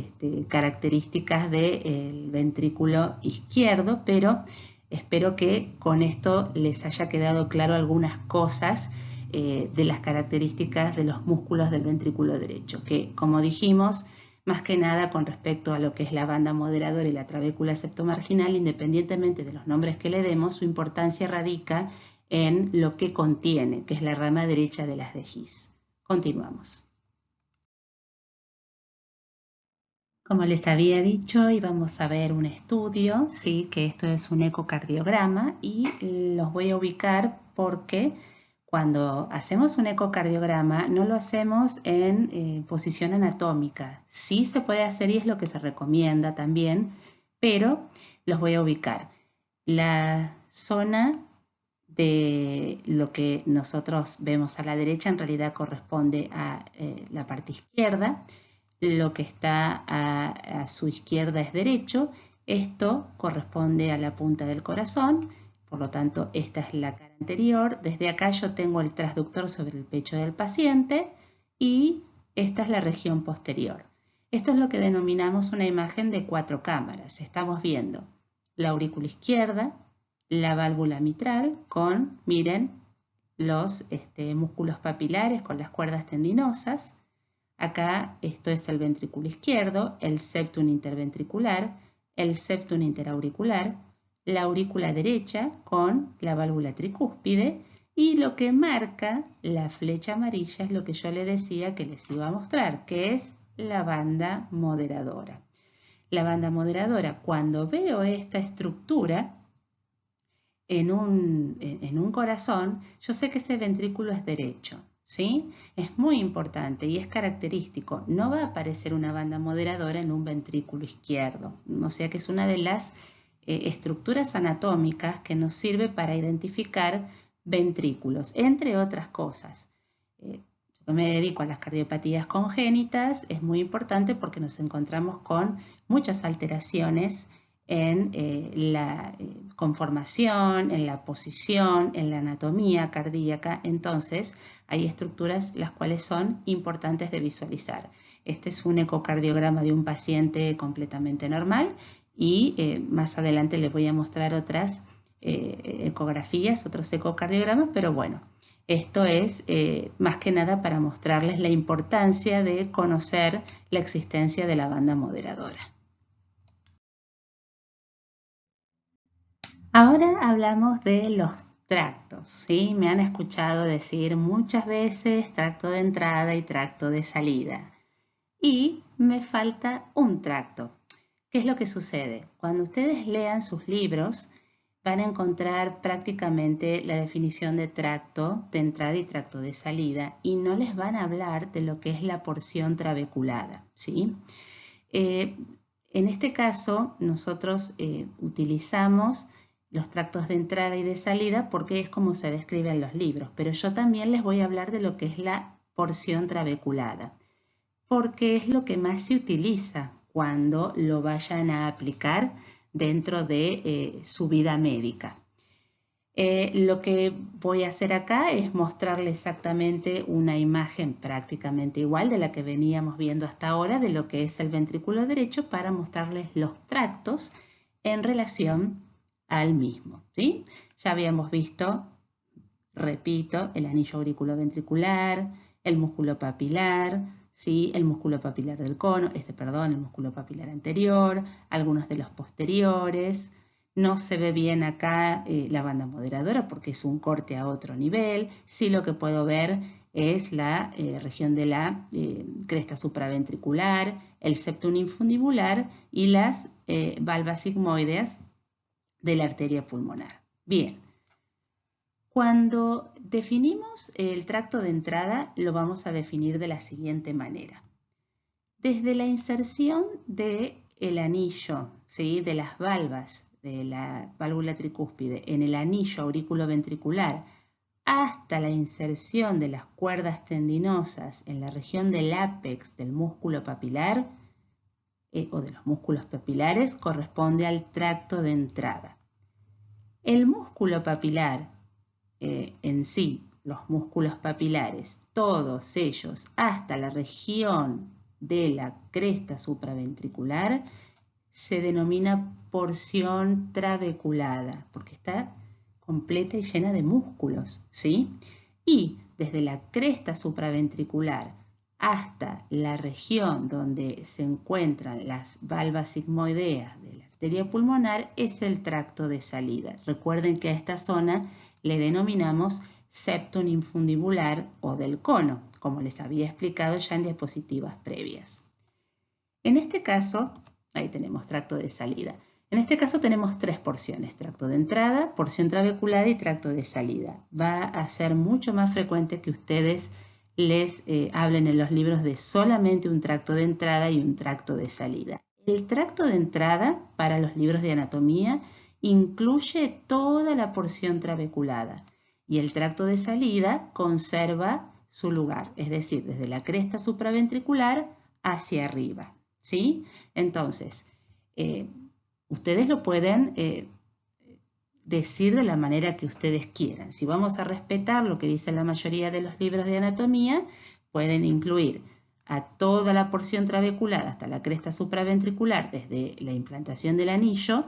características del ventrículo izquierdo, pero espero que con esto les haya quedado claro algunas cosas de las características de los músculos del ventrículo derecho, que como dijimos, más que nada con respecto a lo que es la banda moderadora y la trabécula septomarginal, independientemente de los nombres que le demos, su importancia radica en lo que contiene, que es la rama derecha de las de His. Continuamos. Como les había dicho, íbamos a ver un estudio, ¿sí? Que esto es un ecocardiograma y los voy a ubicar porque cuando hacemos un ecocardiograma no lo hacemos en posición anatómica. Sí se puede hacer y es lo que se recomienda también, pero los voy a ubicar. La zona de lo que nosotros vemos a la derecha en realidad corresponde a la parte izquierda, lo que está a su izquierda es derecho, esto corresponde a la punta del corazón, por lo tanto esta es la cara anterior, desde acá yo tengo el transductor sobre el pecho del paciente y esta es la región posterior. Esto es lo que denominamos una imagen de 4 cámaras. Estamos viendo la aurícula izquierda, la válvula mitral con, miren, los músculos papilares con las cuerdas tendinosas. Acá esto es el ventrículo izquierdo, el septum interventricular, el septum interauricular, la aurícula derecha con la válvula tricúspide y lo que marca la flecha amarilla es lo que yo le decía que les iba a mostrar, que es la banda moderadora. La banda moderadora, cuando veo esta estructura en un corazón, yo sé que ese ventrículo es derecho, ¿sí? Es muy importante y es característico. No va a aparecer una banda moderadora en un ventrículo izquierdo, o sea que es una de las estructuras anatómicas que nos sirve para identificar ventrículos, entre otras cosas. Yo me dedico a las cardiopatías congénitas, es muy importante porque nos encontramos con muchas alteraciones en la conformación, en la posición, en la anatomía cardíaca. Entonces, hay estructuras las cuales son importantes de visualizar. Este es un ecocardiograma de un paciente completamente normal y más adelante les voy a mostrar otras ecografías, otros ecocardiogramas, pero bueno, esto es más que nada para mostrarles la importancia de conocer la existencia de la banda moderadora. Ahora hablamos de los tractos, ¿sí? Me han escuchado decir muchas veces tracto de entrada y tracto de salida. Y me falta un tracto. ¿Qué es lo que sucede? Cuando ustedes lean sus libros, van a encontrar prácticamente la definición de tracto de entrada y tracto de salida y no les van a hablar de lo que es la porción trabeculada, ¿sí? En este caso, nosotros utilizamos los tractos de entrada y de salida porque es como se describe en los libros, pero yo también les voy a hablar de lo que es la porción trabeculada, porque es lo que más se utiliza cuando lo vayan a aplicar dentro de su vida médica. Lo que voy a hacer acá es mostrarle exactamente una imagen prácticamente igual de la que veníamos viendo hasta ahora de lo que es el ventrículo derecho para mostrarles los tractos en relación al mismo, ¿sí? Ya habíamos visto, repito, el anillo auriculoventricular, el músculo papilar, ¿sí? El músculo papilar del cono, el músculo papilar anterior, algunos de los posteriores. No se ve bien acá la banda moderadora porque es un corte a otro nivel. Sí, lo que puedo ver es la región de la cresta supraventricular, el septum infundibular y las valvas sigmoideas de la arteria pulmonar. Bien, cuando definimos el tracto de entrada lo vamos a definir de la siguiente manera. Desde la inserción del anillo, ¿sí? De las valvas de la válvula tricúspide en el anillo auriculoventricular hasta la inserción de las cuerdas tendinosas en la región del ápex del músculo papilar o de los músculos papilares corresponde al tracto de entrada. El músculo papilar en sí, los músculos papilares, todos ellos hasta la región de la cresta supraventricular, se denomina porción trabeculada, porque está completa y llena de músculos, ¿sí? Y desde la cresta supraventricular hasta la región donde se encuentran las valvas sigmoideas de la arteria pulmonar es el tracto de salida. Recuerden que a esta zona le denominamos septum infundibular o del cono, como les había explicado ya en diapositivas previas. En este caso, ahí tenemos tracto de salida. En este caso tenemos tres porciones, tracto de entrada, porción trabeculada y tracto de salida. Va a ser mucho más frecuente que ustedes les hablen en los libros de solamente un tracto de entrada y un tracto de salida. El tracto de entrada para los libros de anatomía incluye toda la porción trabeculada y el tracto de salida conserva su lugar, es decir, desde la cresta supraventricular hacia arriba, ¿sí? Entonces, ustedes lo pueden decir de la manera que ustedes quieran. Si vamos a respetar lo que dice la mayoría de los libros de anatomía, pueden incluir a toda la porción trabecular hasta la cresta supraventricular desde la implantación del anillo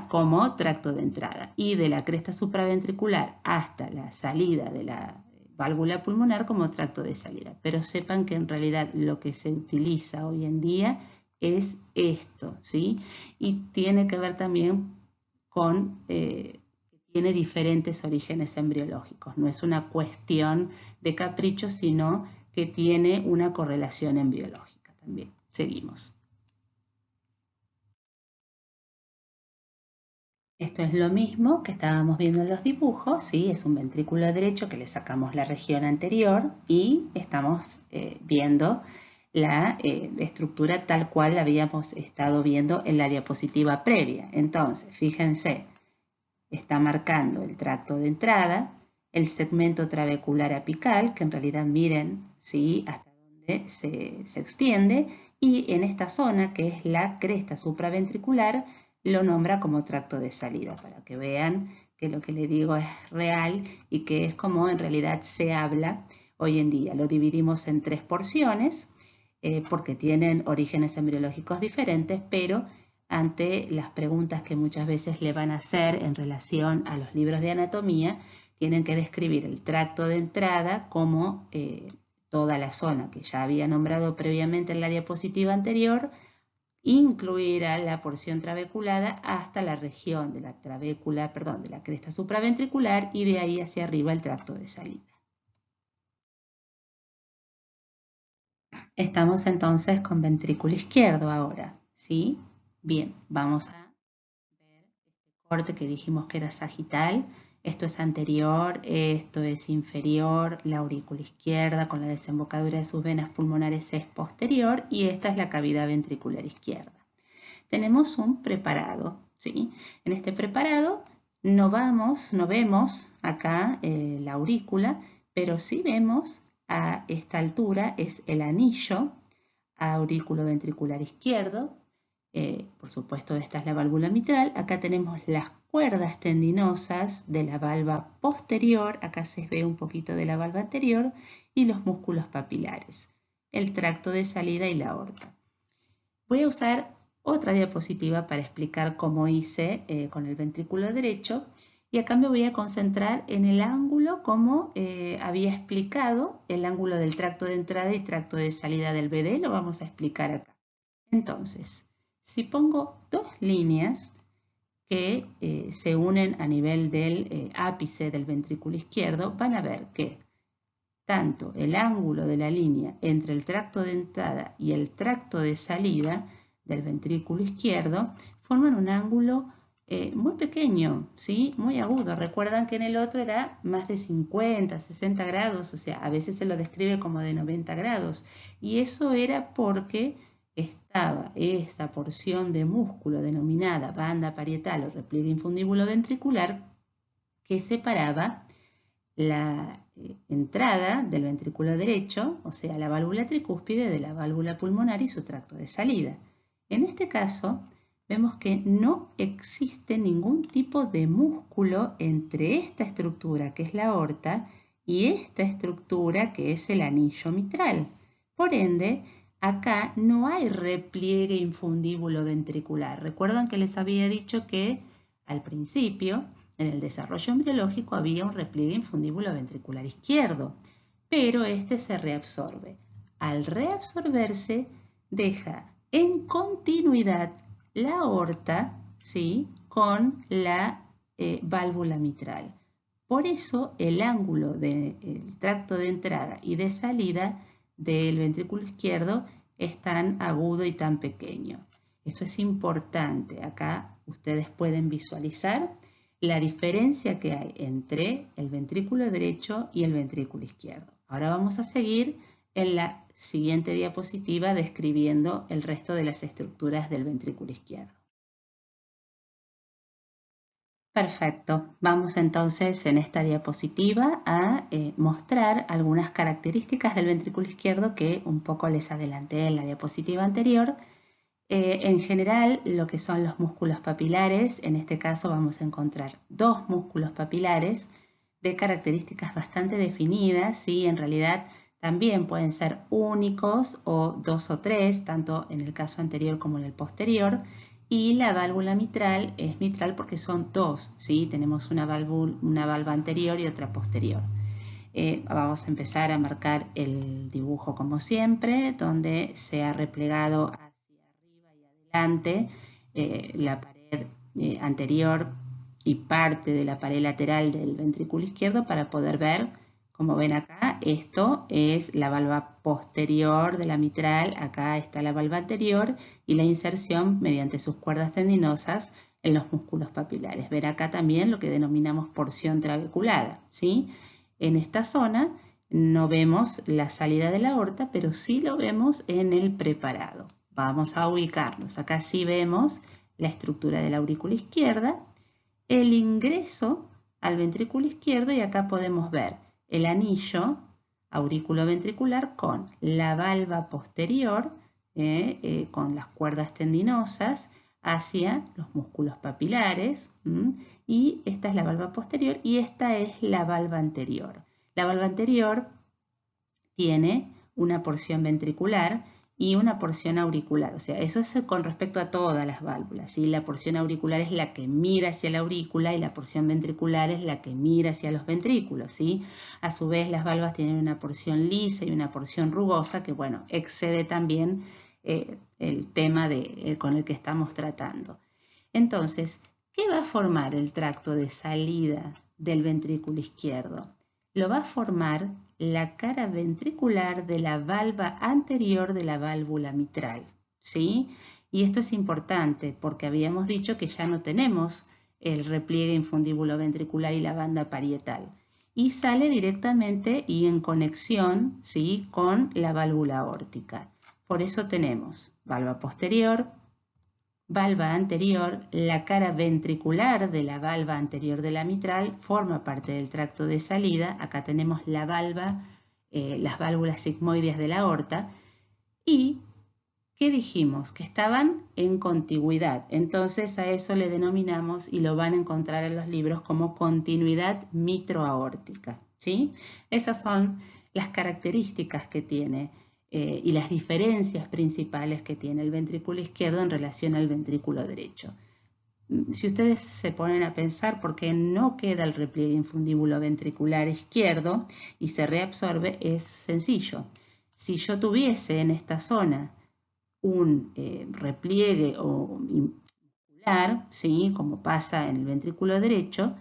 como tracto de entrada, y de la cresta supraventricular hasta la salida de la válvula pulmonar como tracto de salida. Pero sepan que en realidad lo que se utiliza hoy en día es esto, ¿sí? Y tiene que ver también con tiene diferentes orígenes embriológicos. No es una cuestión de capricho, sino que tiene una correlación embriológica también. Seguimos. Esto es lo mismo que estábamos viendo en los dibujos, ¿sí? Es un ventrículo derecho que le sacamos la región anterior y estamos viendo la estructura tal cual la habíamos estado viendo en la diapositiva previa. Entonces, fíjense, está marcando el tracto de entrada, el segmento trabecular apical, que en realidad miren, ¿sí? Hasta dónde se extiende, y en esta zona, que es la cresta supraventricular, lo nombra como tracto de salida, para que vean que lo que le digo es real y que es como en realidad se habla hoy en día. Lo dividimos en 3 porciones porque tienen orígenes embriológicos diferentes, pero ante las preguntas que muchas veces le van a hacer en relación a los libros de anatomía, tienen que describir el tracto de entrada como toda la zona que ya había nombrado previamente en la diapositiva anterior, incluirá la porción trabeculada hasta la región de la trabécula, perdón, de la cresta supraventricular, y de ahí hacia arriba el tracto de salida. Estamos entonces con ventrículo izquierdo ahora, ¿sí? Bien, vamos a ver este corte que dijimos que era sagital. Esto es anterior, esto es inferior, la aurícula izquierda con la desembocadura de sus venas pulmonares es posterior y esta es la cavidad ventricular izquierda. Tenemos un preparado, ¿sí? En este preparado no vemos acá la aurícula, pero sí vemos a esta altura es el anillo aurículo-ventricular izquierdo. Por supuesto, esta es la válvula mitral. Acá tenemos las cuerdas tendinosas de la valva posterior. Acá se ve un poquito de la valva anterior y los músculos papilares, el tracto de salida y la aorta. Voy a usar otra diapositiva para explicar cómo hice con el ventrículo derecho, y acá me voy a concentrar en el ángulo como había explicado, el ángulo del tracto de entrada y tracto de salida del BD, lo vamos a explicar acá. Entonces, si pongo dos líneas que se unen a nivel del ápice del ventrículo izquierdo, van a ver que tanto el ángulo de la línea entre el tracto de entrada y el tracto de salida del ventrículo izquierdo forman un ángulo muy pequeño, ¿sí? Muy agudo. Recuerdan que en el otro era más de 50, 60 grados, o sea, a veces se lo describe como de 90 grados. Y eso era porque estaba esta porción de músculo denominada banda parietal o repliegue infundíbulo ventricular que separaba la entrada del ventrículo derecho, o sea, la válvula tricúspide, de la válvula pulmonar y su tracto de salida. En este caso, vemos que no existe ningún tipo de músculo entre esta estructura, que es la aorta, y esta estructura, que es el anillo mitral. Por ende, acá no hay repliegue infundíbulo ventricular. Recuerdan que les había dicho que al principio, en el desarrollo embriológico, había un repliegue infundíbulo ventricular izquierdo, pero este se reabsorbe. Al reabsorberse, deja en continuidad la aorta, ¿sí?, con la válvula mitral. Por eso el ángulo del tracto de entrada y de salida del ventrículo izquierdo es tan agudo y tan pequeño. Esto es importante. Acá ustedes pueden visualizar la diferencia que hay entre el ventrículo derecho y el ventrículo izquierdo. Ahora vamos a seguir en la siguiente diapositiva describiendo el resto de las estructuras del ventrículo izquierdo. Perfecto. Vamos entonces en esta diapositiva a mostrar algunas características del ventrículo izquierdo que un poco les adelanté en la diapositiva anterior. En general, lo que son los músculos papilares, en este caso vamos a encontrar dos músculos papilares de características bastante definidas, ¿sí? En realidad también pueden ser únicos o 2 o 3, tanto en el caso anterior como en el posterior. Y la válvula mitral es mitral porque son dos, ¿sí? Tenemos una valva anterior y otra posterior. Vamos a empezar a marcar el dibujo como siempre, donde se ha replegado hacia arriba y adelante la pared anterior y parte de la pared lateral del ventrículo izquierdo para poder ver, como ven acá, esto es la valva posterior de la mitral, acá está la valva anterior y la inserción mediante sus cuerdas tendinosas en los músculos papilares. Ver acá también lo que denominamos porción trabeculada, ¿sí? En esta zona no vemos la salida de la aorta, pero sí lo vemos en el preparado. Vamos a ubicarnos. Acá sí vemos la estructura de la aurícula izquierda, el ingreso al ventrículo izquierdo y acá podemos ver el anillo aurículo-ventricular con la valva posterior, con las cuerdas tendinosas hacia los músculos papilares, y esta es la valva posterior y esta es la valva anterior. La valva anterior tiene una porción ventricular y una porción auricular, o sea, eso es con respecto a todas las válvulas, ¿sí? La porción auricular es la que mira hacia la aurícula y la porción ventricular es la que mira hacia los ventrículos, ¿sí? A su vez, las valvas tienen una porción lisa y una porción rugosa que, bueno, excede también el tema con el que estamos tratando. Entonces, ¿qué va a formar el tracto de salida del ventrículo izquierdo? Lo va a formar la cara ventricular de la valva anterior de la válvula mitral, ¿sí? Y esto es importante porque habíamos dicho que ya no tenemos el repliegue infundíbulo ventricular y la banda parietal. Y sale directamente y en conexión, ¿sí?, con la válvula aórtica. Por eso tenemos valva posterior, valva anterior, la cara ventricular de la valva anterior de la mitral forma parte del tracto de salida. Acá tenemos la valva, las válvulas sigmoides de la aorta. ¿Y qué dijimos? Que estaban en contigüidad. Entonces a eso le denominamos, y lo van a encontrar en los libros, como continuidad mitroaórtica, ¿sí? Esas son las características que tiene y las diferencias principales que tiene el ventrículo izquierdo en relación al ventrículo derecho. Si ustedes se ponen a pensar por qué no queda el repliegue infundíbulo ventricular izquierdo y se reabsorbe, es sencillo. Si yo tuviese en esta zona un repliegue muscular, ¿sí?, como pasa en el ventrículo derecho,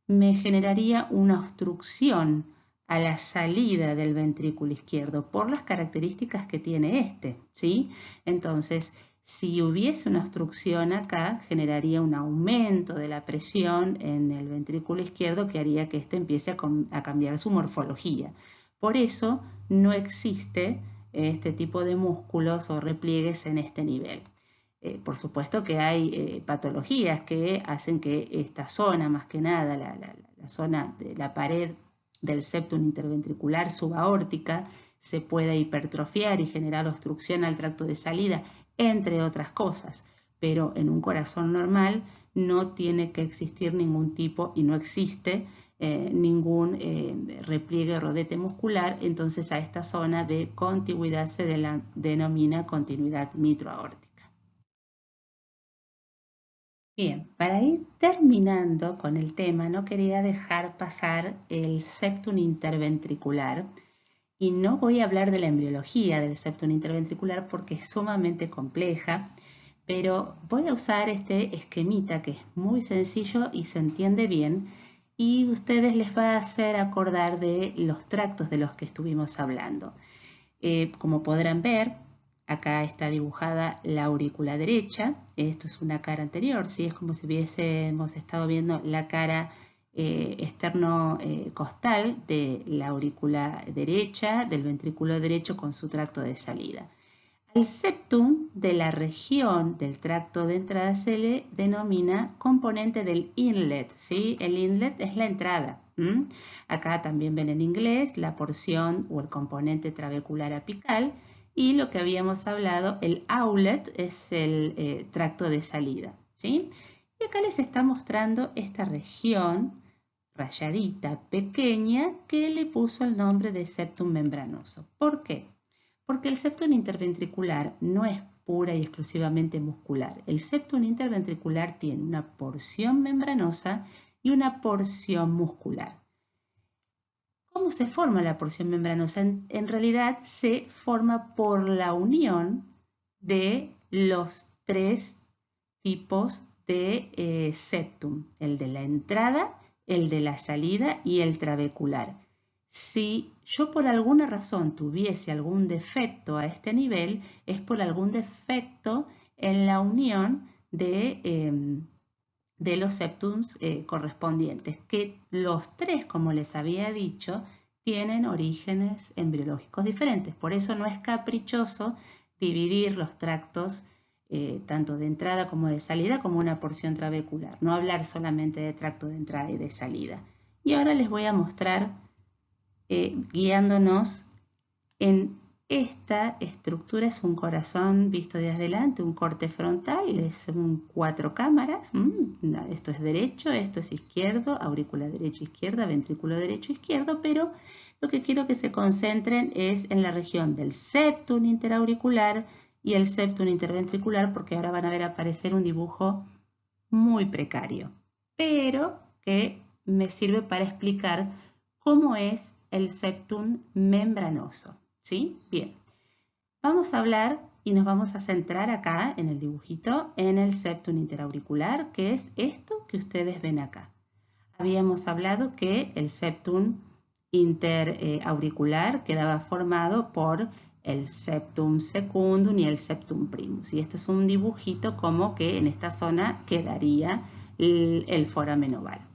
me generaría una obstrucción a la salida del ventrículo izquierdo por las características que tiene este, ¿sí? Entonces, si hubiese una obstrucción acá, generaría un aumento de la presión en el ventrículo izquierdo que haría que este empiece a cambiar su morfología. Por eso no existe este tipo de músculos o repliegues en este nivel. Por supuesto que hay patologías que hacen que esta zona, más que nada la zona de la pared del septum interventricular subaórtica, se pueda hipertrofiar y generar obstrucción al tracto de salida, entre otras cosas. Pero en un corazón normal no tiene que existir ningún tipo, y no existe ningún repliegue o rodete muscular. Entonces a esta zona de contigüidad se denomina continuidad mitroaórtica. Bien, para ir terminando con el tema, no quería dejar pasar el septum interventricular, y no voy a hablar de la embriología del septum interventricular porque es sumamente compleja, pero voy a usar este esquemita que es muy sencillo y se entiende bien, y a ustedes les va a hacer acordar de los tractos de los que estuvimos hablando. Como podrán ver, acá está dibujada la aurícula derecha. Esto es una cara anterior, ¿sí? Es como si hubiésemos estado viendo la cara externo-costal de la aurícula derecha, del ventrículo derecho con su tracto de salida. Al septum de la región del tracto de entrada se le denomina componente del inlet, ¿sí? El inlet es la entrada. Acá también ven en inglés la porción o el componente trabecular apical, y lo que habíamos hablado, el outlet, es el tracto de salida, ¿sí? Y acá les está mostrando esta región rayadita pequeña que le puso el nombre de septum membranoso. ¿Por qué? Porque el septum interventricular no es pura y exclusivamente muscular. El septum interventricular tiene una porción membranosa y una porción muscular. ¿Cómo se forma la porción membranosa? En realidad se forma por la unión de los tres tipos de septum, el de la entrada, el de la salida y el trabecular. Si yo por alguna razón tuviese algún defecto a este nivel, es por algún defecto en la unión de los septums correspondientes, que los tres, como les había dicho, tienen orígenes embriológicos diferentes. Por eso no es caprichoso dividir los tractos tanto de entrada como de salida como una porción trabecular, no hablar solamente de tracto de entrada y de salida. Y ahora les voy a mostrar, guiándonos en esta estructura. Es un corazón visto de adelante, un corte frontal, es un 4 cámaras. Esto es derecho, esto es izquierdo, aurícula derecha, izquierda, ventrículo derecho, izquierdo, pero lo que quiero que se concentren es en la región del septum interauricular y el septum interventricular, porque ahora van a ver aparecer un dibujo muy precario, pero que me sirve para explicar cómo es el septum membranoso. ¿Sí? Bien, vamos a hablar y nos vamos a centrar acá en el dibujito en el septum interauricular, que es esto que ustedes ven acá. Habíamos hablado que el septum interauricular quedaba formado por el septum secundum y el septum primus. Y este es un dibujito como que en esta zona quedaría el foramen oval.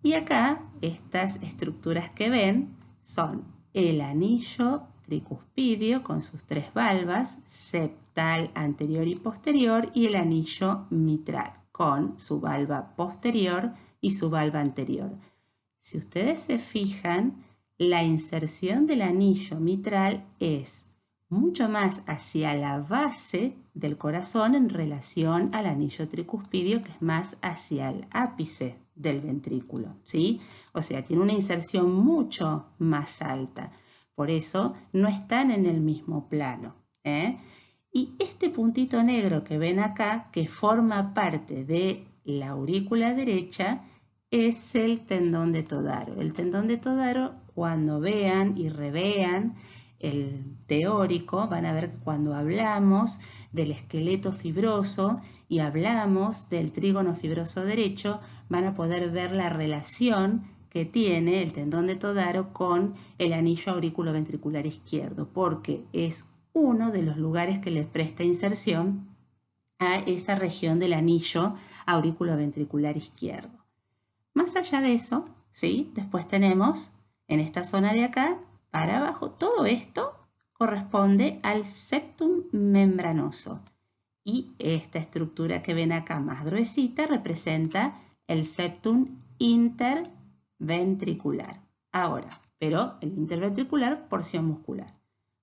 Y acá estas estructuras que ven son el anillo tricuspidio con sus tres valvas, septal, anterior y posterior, y el anillo mitral con su valva posterior y su valva anterior. Si ustedes se fijan, la inserción del anillo mitral es mucho más hacia la base del corazón en relación al anillo tricuspidio, que es más hacia el ápice del ventrículo, ¿sí? O sea, tiene una inserción mucho más alta. Por eso no están en el mismo plano, ¿eh? Y este puntito negro que ven acá, que forma parte de la aurícula derecha, es el tendón de Todaro. El tendón de Todaro, cuando vean y revean el teórico, van a ver que cuando hablamos del esqueleto fibroso y hablamos del trígono fibroso derecho, van a poder ver la relación que tiene el tendón de Todaro con el anillo auriculoventricular izquierdo, porque es uno de los lugares que les presta inserción a esa región del anillo auriculoventricular izquierdo. Más allá de eso, ¿sí? Después tenemos en esta zona de acá, para abajo, todo esto corresponde al septum membranoso. Y esta estructura que ven acá más gruesita representa el septum interventricular. Ahora, pero el interventricular, porción muscular.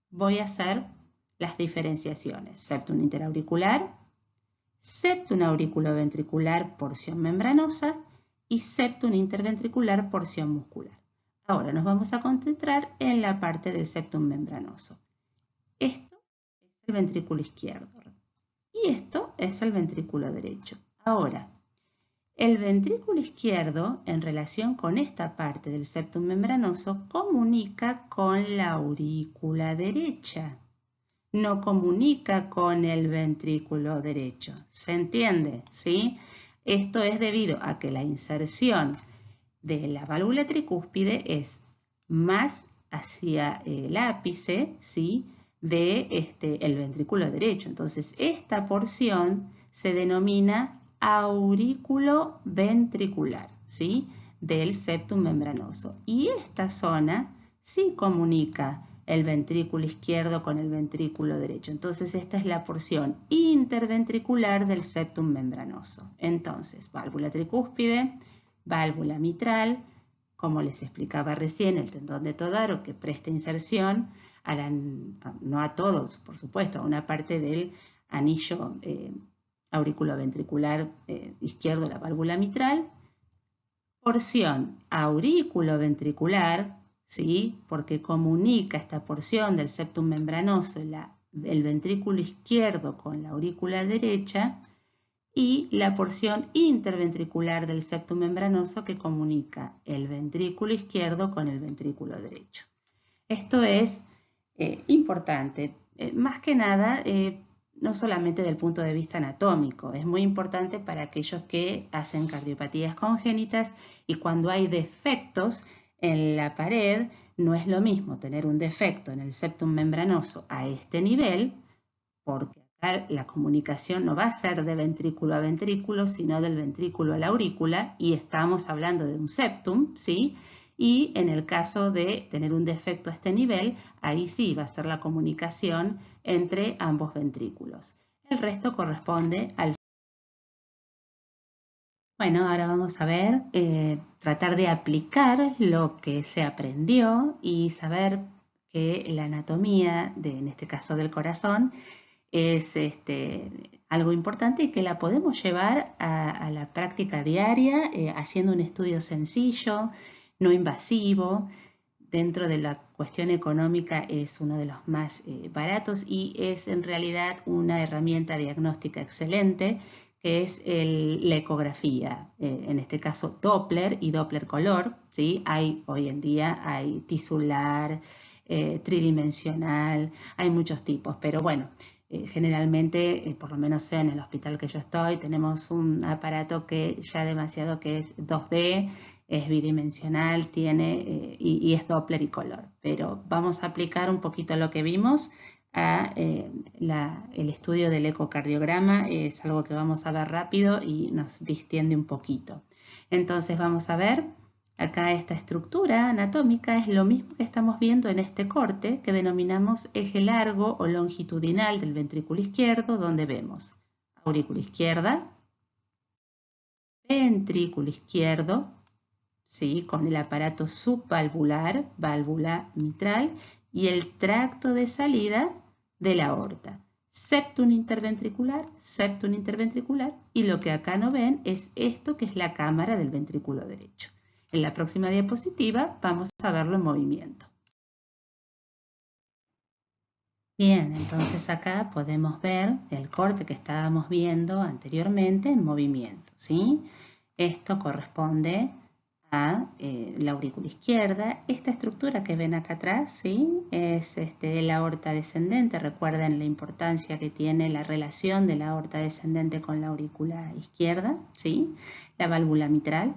Voy a hacer las diferenciaciones. Septum interauricular, septum auriculoventricular, porción membranosa, y septum interventricular, porción muscular. Ahora nos vamos a concentrar en la parte del septum membranoso. Esto es el ventrículo izquierdo y esto es el ventrículo derecho. Ahora, el ventrículo izquierdo, en relación con esta parte del septum membranoso, comunica con la aurícula derecha. No comunica con el ventrículo derecho. ¿Se entiende? ¿Sí? Esto es debido a que la inserción de la válvula tricúspide es más hacia el ápice, ¿sí? El ventrículo derecho. Entonces, esta porción se denomina aurículo ventricular, ¿sí? Del septum membranoso. Y esta zona sí comunica el ventrículo izquierdo con el ventrículo derecho. Entonces, esta es la porción interventricular del septum membranoso. Entonces, válvula tricúspide, válvula mitral, como les explicaba recién, el tendón de Todaro que presta inserción, no a todos, por supuesto, a una parte del anillo auriculoventricular izquierdo, la válvula mitral, porción aurículo-ventricular, ¿sí? Porque comunica esta porción del septum membranoso, el ventrículo izquierdo con la aurícula derecha, y la porción interventricular del septum membranoso que comunica el ventrículo izquierdo con el ventrículo derecho. Esto es importante, más que nada, no solamente del punto de vista anatómico, es muy importante para aquellos que hacen cardiopatías congénitas y cuando hay defectos en la pared, no es lo mismo tener un defecto en el septum membranoso a este nivel, porque acá la comunicación no va a ser de ventrículo a ventrículo, sino del ventrículo a la aurícula, y estamos hablando de un septum, ¿sí? Y en el caso de tener un defecto a este nivel, ahí sí va a ser la comunicación entre ambos ventrículos. El resto corresponde al... Bueno, ahora vamos a ver, tratar de aplicar lo que se aprendió y saber que la anatomía, en este caso del corazón, es algo importante y que la podemos llevar a la práctica diaria haciendo un estudio sencillo, no invasivo. Dentro de la cuestión económica es uno de los más baratos y es en realidad una herramienta diagnóstica excelente que es la ecografía, en este caso Doppler y Doppler color, ¿sí? Hoy en día hay tisular, tridimensional, hay muchos tipos, pero bueno, generalmente, por lo menos en el hospital que yo estoy, tenemos un aparato que ya demasiado que es 2D, es bidimensional, tiene y es Doppler y color. Pero vamos a aplicar un poquito lo que vimos a el estudio del ecocardiograma. Es algo que vamos a ver rápido y nos distiende un poquito. Entonces vamos a ver, acá esta estructura anatómica es lo mismo que estamos viendo en este corte que denominamos eje largo o longitudinal del ventrículo izquierdo, donde vemos aurícula izquierda, ventrículo izquierdo, ¿sí? Con el aparato subvalvular, válvula mitral y el tracto de salida de la aorta. Septum interventricular y lo que acá no ven es esto que es la cámara del ventrículo derecho. En la próxima diapositiva vamos a verlo en movimiento. Bien, entonces acá podemos ver el corte que estábamos viendo anteriormente en movimiento, ¿sí? Esto corresponde a la aurícula izquierda. Esta estructura que ven acá atrás, ¿sí? Es la aorta descendente. Recuerden la importancia que tiene la relación de la aorta descendente con la aurícula izquierda, ¿sí? La válvula mitral,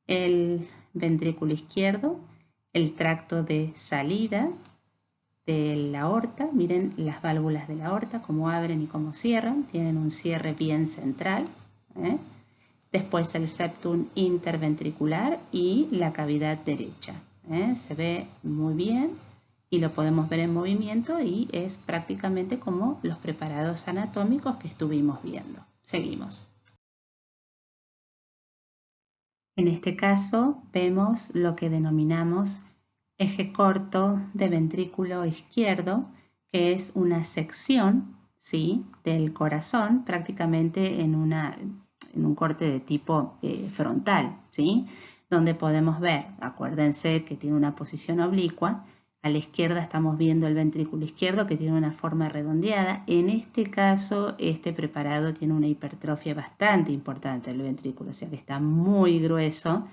el ventrículo izquierdo, el tracto de salida de la aorta. Miren las válvulas de la aorta, cómo abren y cómo cierran. Tienen un cierre bien central, Después el septum interventricular y la cavidad derecha. Se ve muy bien y lo podemos ver en movimiento y es prácticamente como los preparados anatómicos que estuvimos viendo. Seguimos. En este caso vemos lo que denominamos eje corto de ventrículo izquierdo, que es una sección, ¿sí?, del corazón, prácticamente en un corte de tipo frontal, ¿sí?, donde podemos ver, acuérdense que tiene una posición oblicua. A la izquierda estamos viendo el ventrículo izquierdo que tiene una forma redondeada. En este caso, este preparado tiene una hipertrofia bastante importante del ventrículo, o sea que está muy grueso.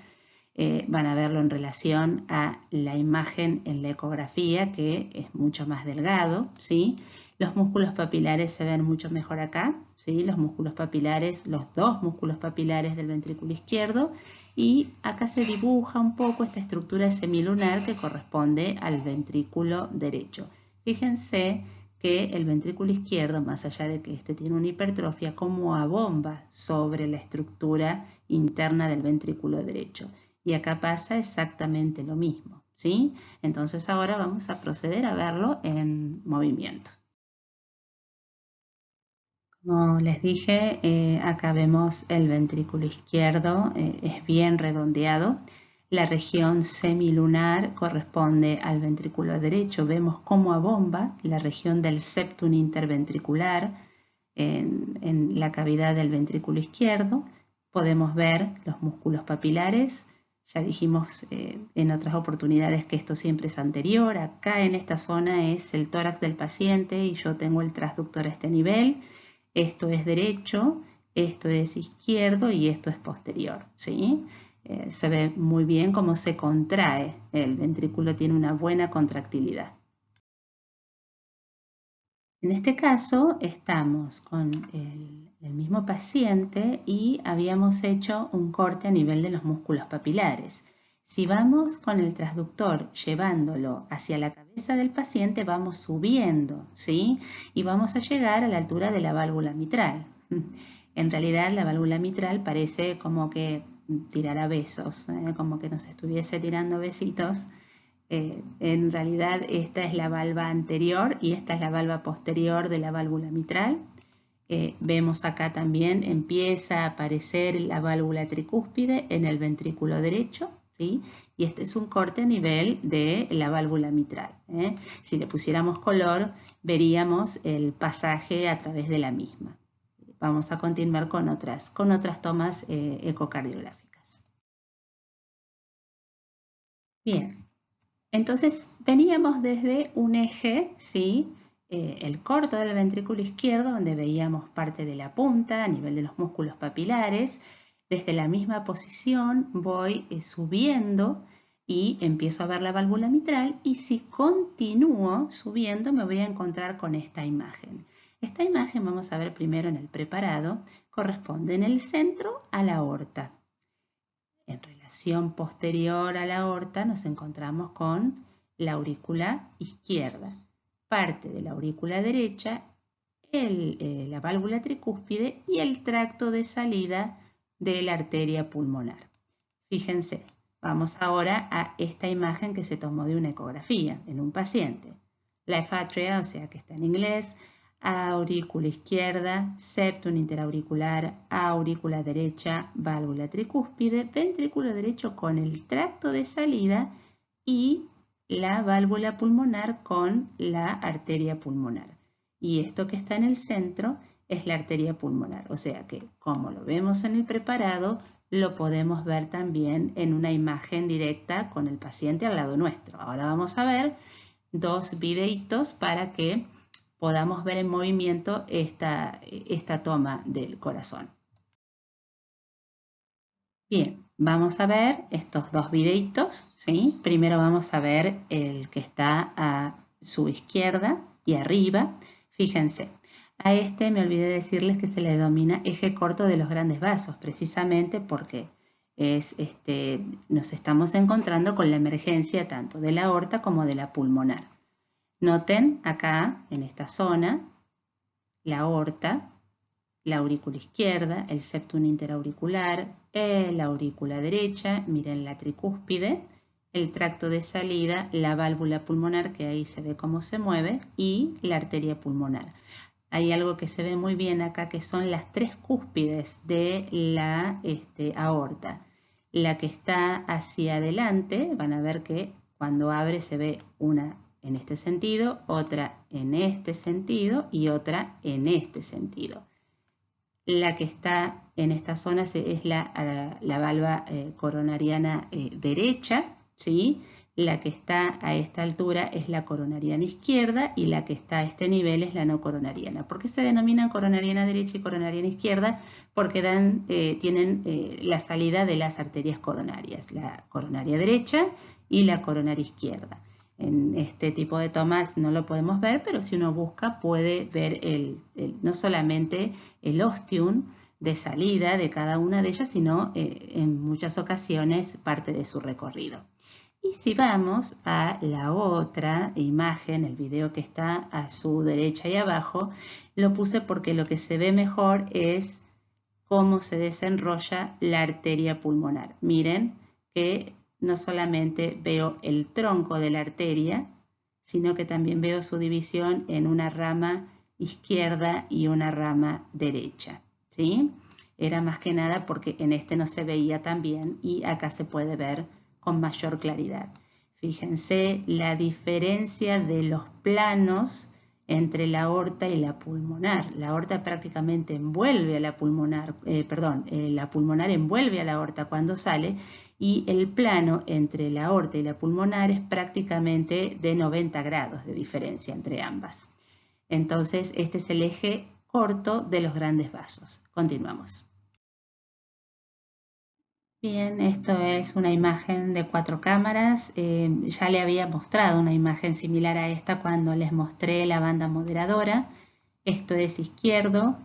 Van a verlo en relación a la imagen en la ecografía, que es mucho más delgado, ¿sí? Los músculos papilares se ven mucho mejor acá, ¿sí? Los músculos papilares, los dos músculos papilares del ventrículo izquierdo, y acá se dibuja un poco esta estructura semilunar que corresponde al ventrículo derecho. Fíjense que el ventrículo izquierdo, más allá de que este tiene una hipertrofia, como abomba sobre la estructura interna del ventrículo derecho. Y acá pasa exactamente lo mismo, ¿sí? Entonces ahora vamos a proceder a verlo en movimiento. Como les dije, acá vemos el ventrículo izquierdo, es bien redondeado. La región semilunar corresponde al ventrículo derecho. Vemos cómo abomba la región del septum interventricular en la cavidad del ventrículo izquierdo. Podemos ver los músculos papilares. Ya dijimos en otras oportunidades que esto siempre es anterior. Acá en esta zona es el tórax del paciente y yo tengo el transductor a este nivel. Esto es derecho, esto es izquierdo y esto es posterior, ¿sí? Se ve muy bien cómo se contrae. El ventrículo tiene una buena contractilidad. En este caso estamos con el mismo paciente y habíamos hecho un corte a nivel de los músculos papilares. Si vamos con el transductor llevándolo hacia la cabeza del paciente, vamos subiendo, ¿sí? Y vamos a llegar a la altura de la válvula mitral. En realidad la válvula mitral parece como que tirara besos, como que nos estuviese tirando besitos. En realidad esta es la valva anterior y esta es la valva posterior de la válvula mitral. Vemos acá también empieza a aparecer la válvula tricúspide en el ventrículo derecho, ¿sí? Y este es un corte a nivel de la válvula mitral. Si le pusiéramos color, veríamos el pasaje a través de la misma. Vamos a continuar con otras tomas ecocardiográficas. Bien. Entonces veníamos desde un eje, ¿sí? El corto del ventrículo izquierdo, donde veíamos parte de la punta a nivel de los músculos papilares. Desde la misma posición voy subiendo y empiezo a ver la válvula mitral y si continúo subiendo me voy a encontrar con esta imagen. Esta imagen, vamos a ver primero en el preparado, corresponde en el centro a la aorta. En relación posterior a la aorta nos encontramos con la aurícula izquierda, parte de la aurícula derecha, la válvula tricúspide y el tracto de salida de la arteria pulmonar. Fíjense, vamos ahora a esta imagen que se tomó de una ecografía en un paciente. Left atria, o sea que está en inglés, aurícula izquierda, septum interauricular, aurícula derecha, válvula tricúspide, ventrículo derecho con el tracto de salida y la válvula pulmonar con la arteria pulmonar. Y esto que está en el centro es la arteria pulmonar, o sea que como lo vemos en el preparado, lo podemos ver también en una imagen directa con el paciente al lado nuestro. Ahora vamos a ver dos videitos para que podamos ver en movimiento esta toma del corazón. Bien, vamos a ver estos dos videitos, ¿sí? Primero vamos a ver el que está a su izquierda y arriba. Fíjense, a este me olvidé decirles que se le denomina eje corto de los grandes vasos, precisamente porque nos estamos encontrando con la emergencia tanto de la aorta como de la pulmonar. Noten acá, en esta zona, la aorta, la aurícula izquierda, el septum interauricular, la aurícula derecha, miren la tricúspide, el tracto de salida, la válvula pulmonar, que ahí se ve cómo se mueve, y la arteria pulmonar. Hay algo que se ve muy bien acá, que son las tres cúspides de la aorta. La que está hacia adelante, van a ver que cuando abre se ve una en este sentido, otra en este sentido y otra en este sentido. La que está en esta zona es la valva coronariana derecha, ¿sí? La que está a esta altura es la coronariana izquierda y la que está a este nivel es la no coronariana. ¿Por qué se denominan coronariana derecha y coronariana izquierda? Porque tienen la salida de las arterias coronarias, la coronaria derecha y la coronaria izquierda. En este tipo de tomas no lo podemos ver, pero si uno busca puede ver no solamente el ostium de salida de cada una de ellas, sino en muchas ocasiones parte de su recorrido. Y si vamos a la otra imagen, el video que está a su derecha y abajo, lo puse porque lo que se ve mejor es cómo se desenrolla la arteria pulmonar. Miren que no solamente veo el tronco de la arteria, sino que también veo su división en una rama izquierda y una rama derecha, ¿sí? Era más que nada porque en este no se veía tan bien y acá se puede ver con mayor claridad. Fíjense la diferencia de los planos entre la aorta y la pulmonar. La aorta prácticamente envuelve a la pulmonar, la pulmonar envuelve a la aorta cuando sale, y el plano entre la aorta y la pulmonar es prácticamente de 90 grados de diferencia entre ambas. Entonces, este es el eje corto de los grandes vasos. Continuamos. Bien, esto es una imagen de 4 cámaras. Ya le había mostrado una imagen similar a esta cuando les mostré la banda moderadora. Esto es izquierdo,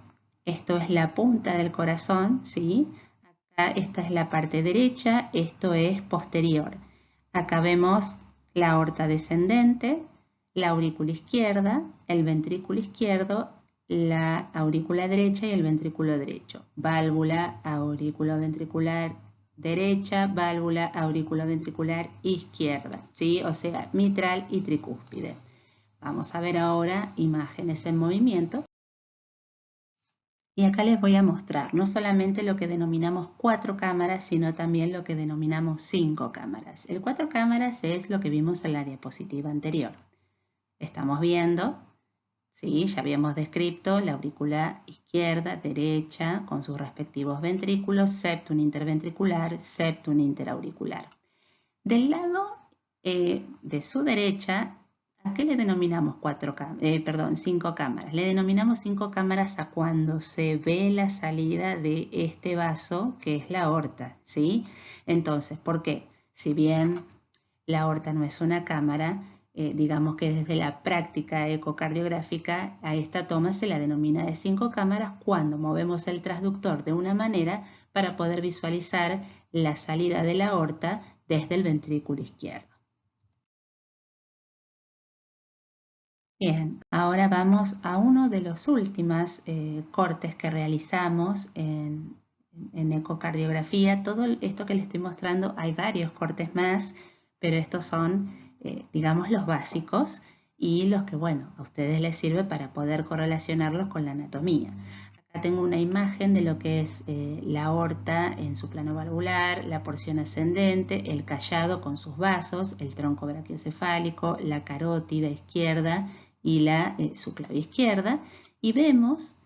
esto es la punta del corazón, ¿sí? Acá esta es la parte derecha, esto es posterior. Acá vemos la aorta descendente, la aurícula izquierda, el ventrículo izquierdo, la aurícula derecha y el ventrículo derecho. Válvula auriculoventricular derecha, válvula auriculoventricular izquierda, ¿sí? O sea, mitral y tricúspide. Vamos a ver ahora imágenes en movimiento. Y acá les voy a mostrar no solamente lo que denominamos 4 cámaras, sino también lo que denominamos 5 cámaras. El 4 cámaras es lo que vimos en la diapositiva anterior. Estamos viendo, ¿sí? Ya habíamos descrito la aurícula izquierda, derecha, con sus respectivos ventrículos, septum interventricular, septum interauricular. Del lado de su derecha, ¿a qué le denominamos 5 cámaras? Le denominamos 5 cámaras a cuando se ve la salida de este vaso, que es la aorta, ¿sí? Entonces, ¿por qué? Si bien la aorta no es una cámara, digamos que desde la práctica ecocardiográfica a esta toma se la denomina de 5 cámaras cuando movemos el transductor de una manera para poder visualizar la salida de la aorta desde el ventrículo izquierdo. Bien, ahora vamos a uno de los últimos cortes que realizamos en ecocardiografía. Todo esto que les estoy mostrando, hay varios cortes más, pero estos son, digamos, los básicos y los que, bueno, a ustedes les sirve para poder correlacionarlos con la anatomía. Acá tengo una imagen de lo que es la aorta en su plano valvular, la porción ascendente, el callado con sus vasos, el tronco brachiocefálico, la carótida izquierda y la subclavia izquierda, y vemos,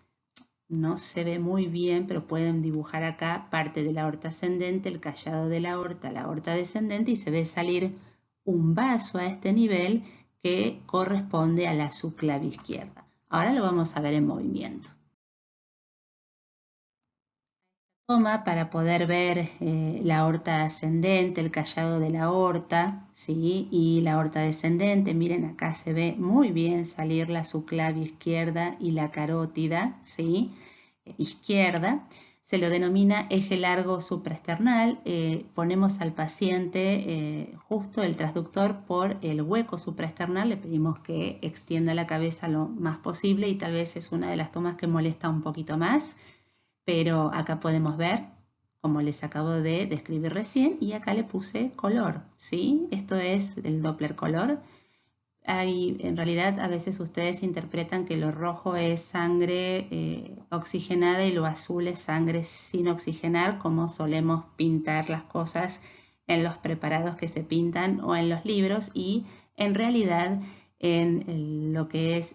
no se ve muy bien, pero pueden dibujar acá parte de la aorta ascendente, el callado de la aorta descendente, y se ve salir un vaso a este nivel que corresponde a la subclavia izquierda. Ahora lo vamos a ver en movimiento. Toma para poder ver la aorta ascendente, el callado de la aorta, ¿sí? Y la aorta descendente. Miren, acá se ve muy bien salir la subclavia izquierda y la carótida, ¿sí? Izquierda. Se lo denomina eje largo supraesternal. Ponemos al paciente justo el transductor por el hueco supraesternal. Le pedimos que extienda la cabeza lo más posible y tal vez es una de las tomas que molesta un poquito más. Pero acá podemos ver, como les acabo de describir recién, y acá le puse color, ¿sí? Esto es el Doppler color. En realidad a veces ustedes interpretan que lo rojo es sangre oxigenada y lo azul es sangre sin oxigenar, como solemos pintar las cosas en los preparados que se pintan o en los libros, y en realidad en lo que es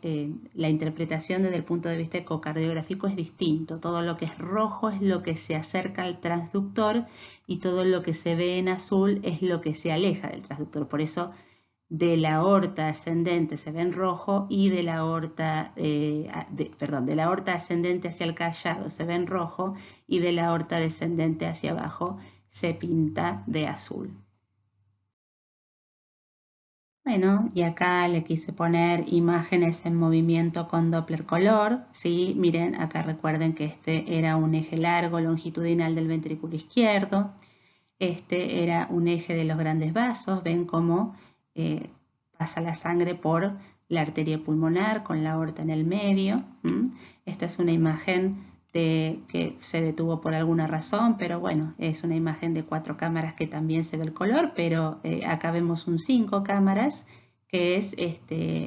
la interpretación desde el punto de vista ecocardiográfico es distinto. Todo lo que es rojo es lo que se acerca al transductor y todo lo que se ve en azul es lo que se aleja del transductor. Por eso de la aorta ascendente se ve en rojo y de la aorta, de la aorta ascendente hacia el callado se ve en rojo y de la aorta descendente hacia abajo se pinta de azul. Bueno, y acá le quise poner imágenes en movimiento con Doppler color, ¿sí? Miren, acá recuerden que este era un eje largo longitudinal del ventrículo izquierdo, este era un eje de los grandes vasos, ven cómo pasa la sangre por la arteria pulmonar con la aorta en el medio. Esta es una imagen que se detuvo por alguna razón, pero bueno, es una imagen de 4 cámaras que también se ve el color, pero acá vemos un 5 cámaras que es,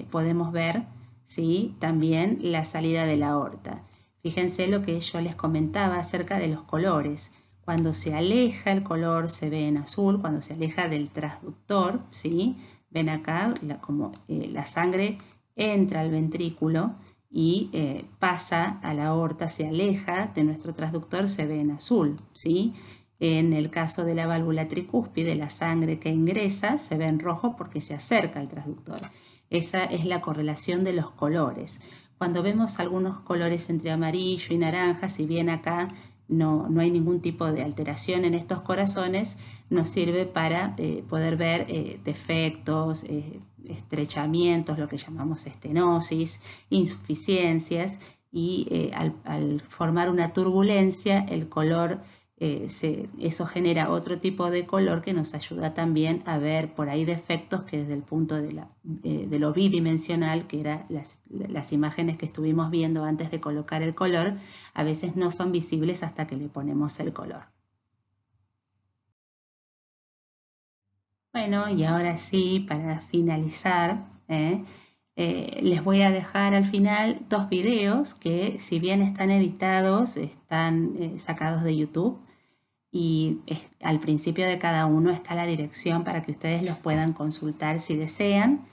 podemos ver, ¿sí? También la salida de la aorta. Fíjense lo que yo les comentaba acerca de los colores. Cuando se aleja el color se ve en azul, cuando se aleja del transductor, ¿sí? Ven acá como la sangre entra al ventrículo y pasa a la aorta, se aleja de nuestro transductor, se ve en azul, ¿sí? En el caso de la válvula tricúspide, la sangre que ingresa se ve en rojo porque se acerca al transductor. Esa es la correlación de los colores. Cuando vemos algunos colores entre amarillo y naranja, si bien acá no hay ningún tipo de alteración en estos corazones, nos sirve para poder ver defectos, estrechamientos, lo que llamamos estenosis, insuficiencias, y al formar una turbulencia, el color, eso genera otro tipo de color que nos ayuda también a ver por ahí defectos que desde el punto de lo bidimensional, que eran las imágenes que estuvimos viendo antes de colocar el color, a veces no son visibles hasta que le ponemos el color. Bueno, y ahora sí, para finalizar, les voy a dejar al final 2 videos que, si bien están editados, están sacados de YouTube, y al principio de cada uno está la dirección para que ustedes los puedan consultar si desean.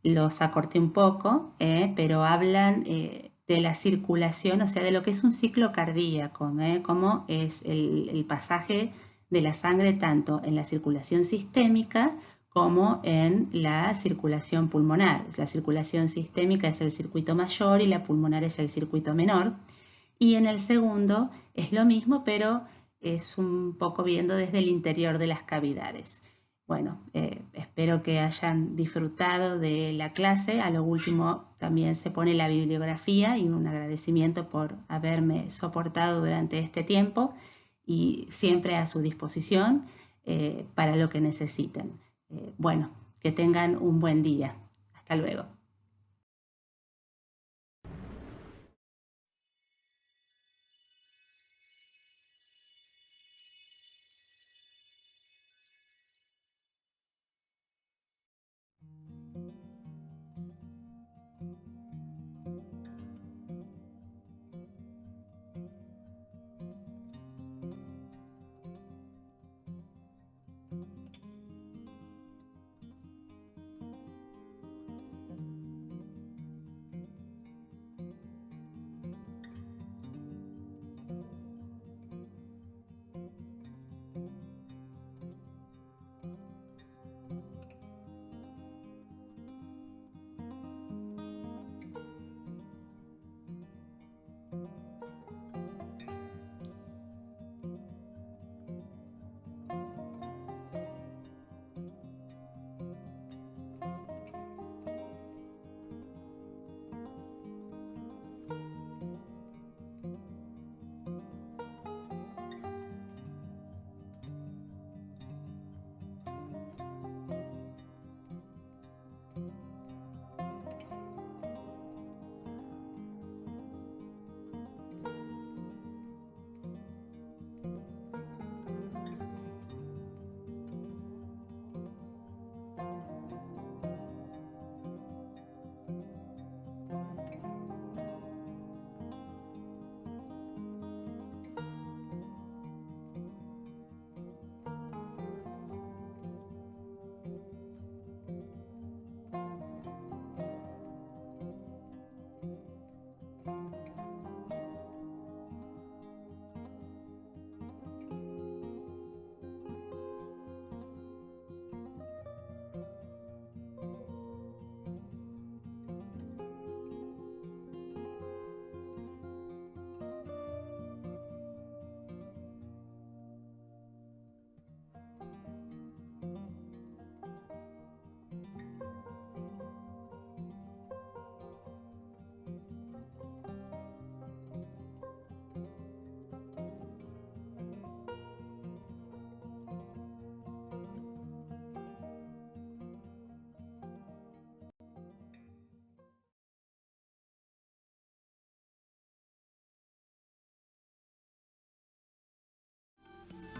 Los acorté un poco, pero hablan de la circulación, o sea, de lo que es un ciclo cardíaco, cómo es el pasaje de la sangre tanto en la circulación sistémica como en la circulación pulmonar. La circulación sistémica es el circuito mayor y la pulmonar es el circuito menor. Y en el segundo es lo mismo, pero es un poco viendo desde el interior de las cavidades. Bueno, espero que hayan disfrutado de la clase. A lo último también se pone la bibliografía y un agradecimiento por haberme soportado durante este tiempo, y siempre a su disposición para lo que necesiten. Bueno, que tengan un buen día. Hasta luego.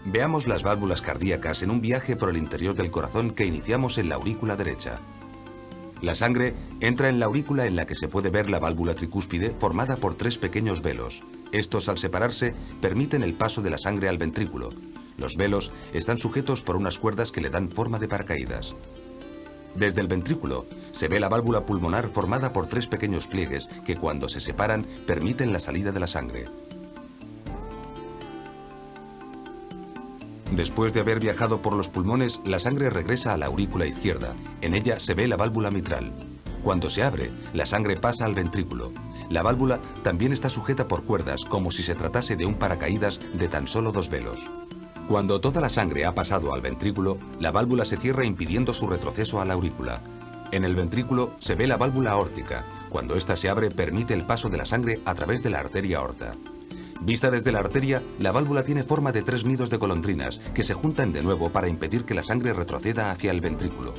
Veamos las válvulas cardíacas en un viaje por el interior del corazón que iniciamos en la aurícula derecha. La sangre entra en la aurícula, en la que se puede ver la válvula tricúspide formada por 3 pequeños velos. Estos, al separarse, permiten el paso de la sangre al ventrículo. Los velos están sujetos por unas cuerdas que le dan forma de paracaídas. Desde el ventrículo se ve la válvula pulmonar formada por 3 pequeños pliegues que cuando se separan permiten la salida de la sangre. Después de haber viajado por los pulmones, la sangre regresa a la aurícula izquierda. En ella se ve la válvula mitral. Cuando se abre, la sangre pasa al ventrículo. La válvula también está sujeta por cuerdas, como si se tratase de un paracaídas de tan solo 2 velos. Cuando toda la sangre ha pasado al ventrículo, la válvula se cierra impidiendo su retroceso a la aurícula. En el ventrículo se ve la válvula aórtica. Cuando ésta se abre, permite el paso de la sangre a través de la arteria aorta. Vista desde la arteria, la válvula tiene forma de 3 nidos de golondrinas que se juntan de nuevo para impedir que la sangre retroceda hacia el ventrículo.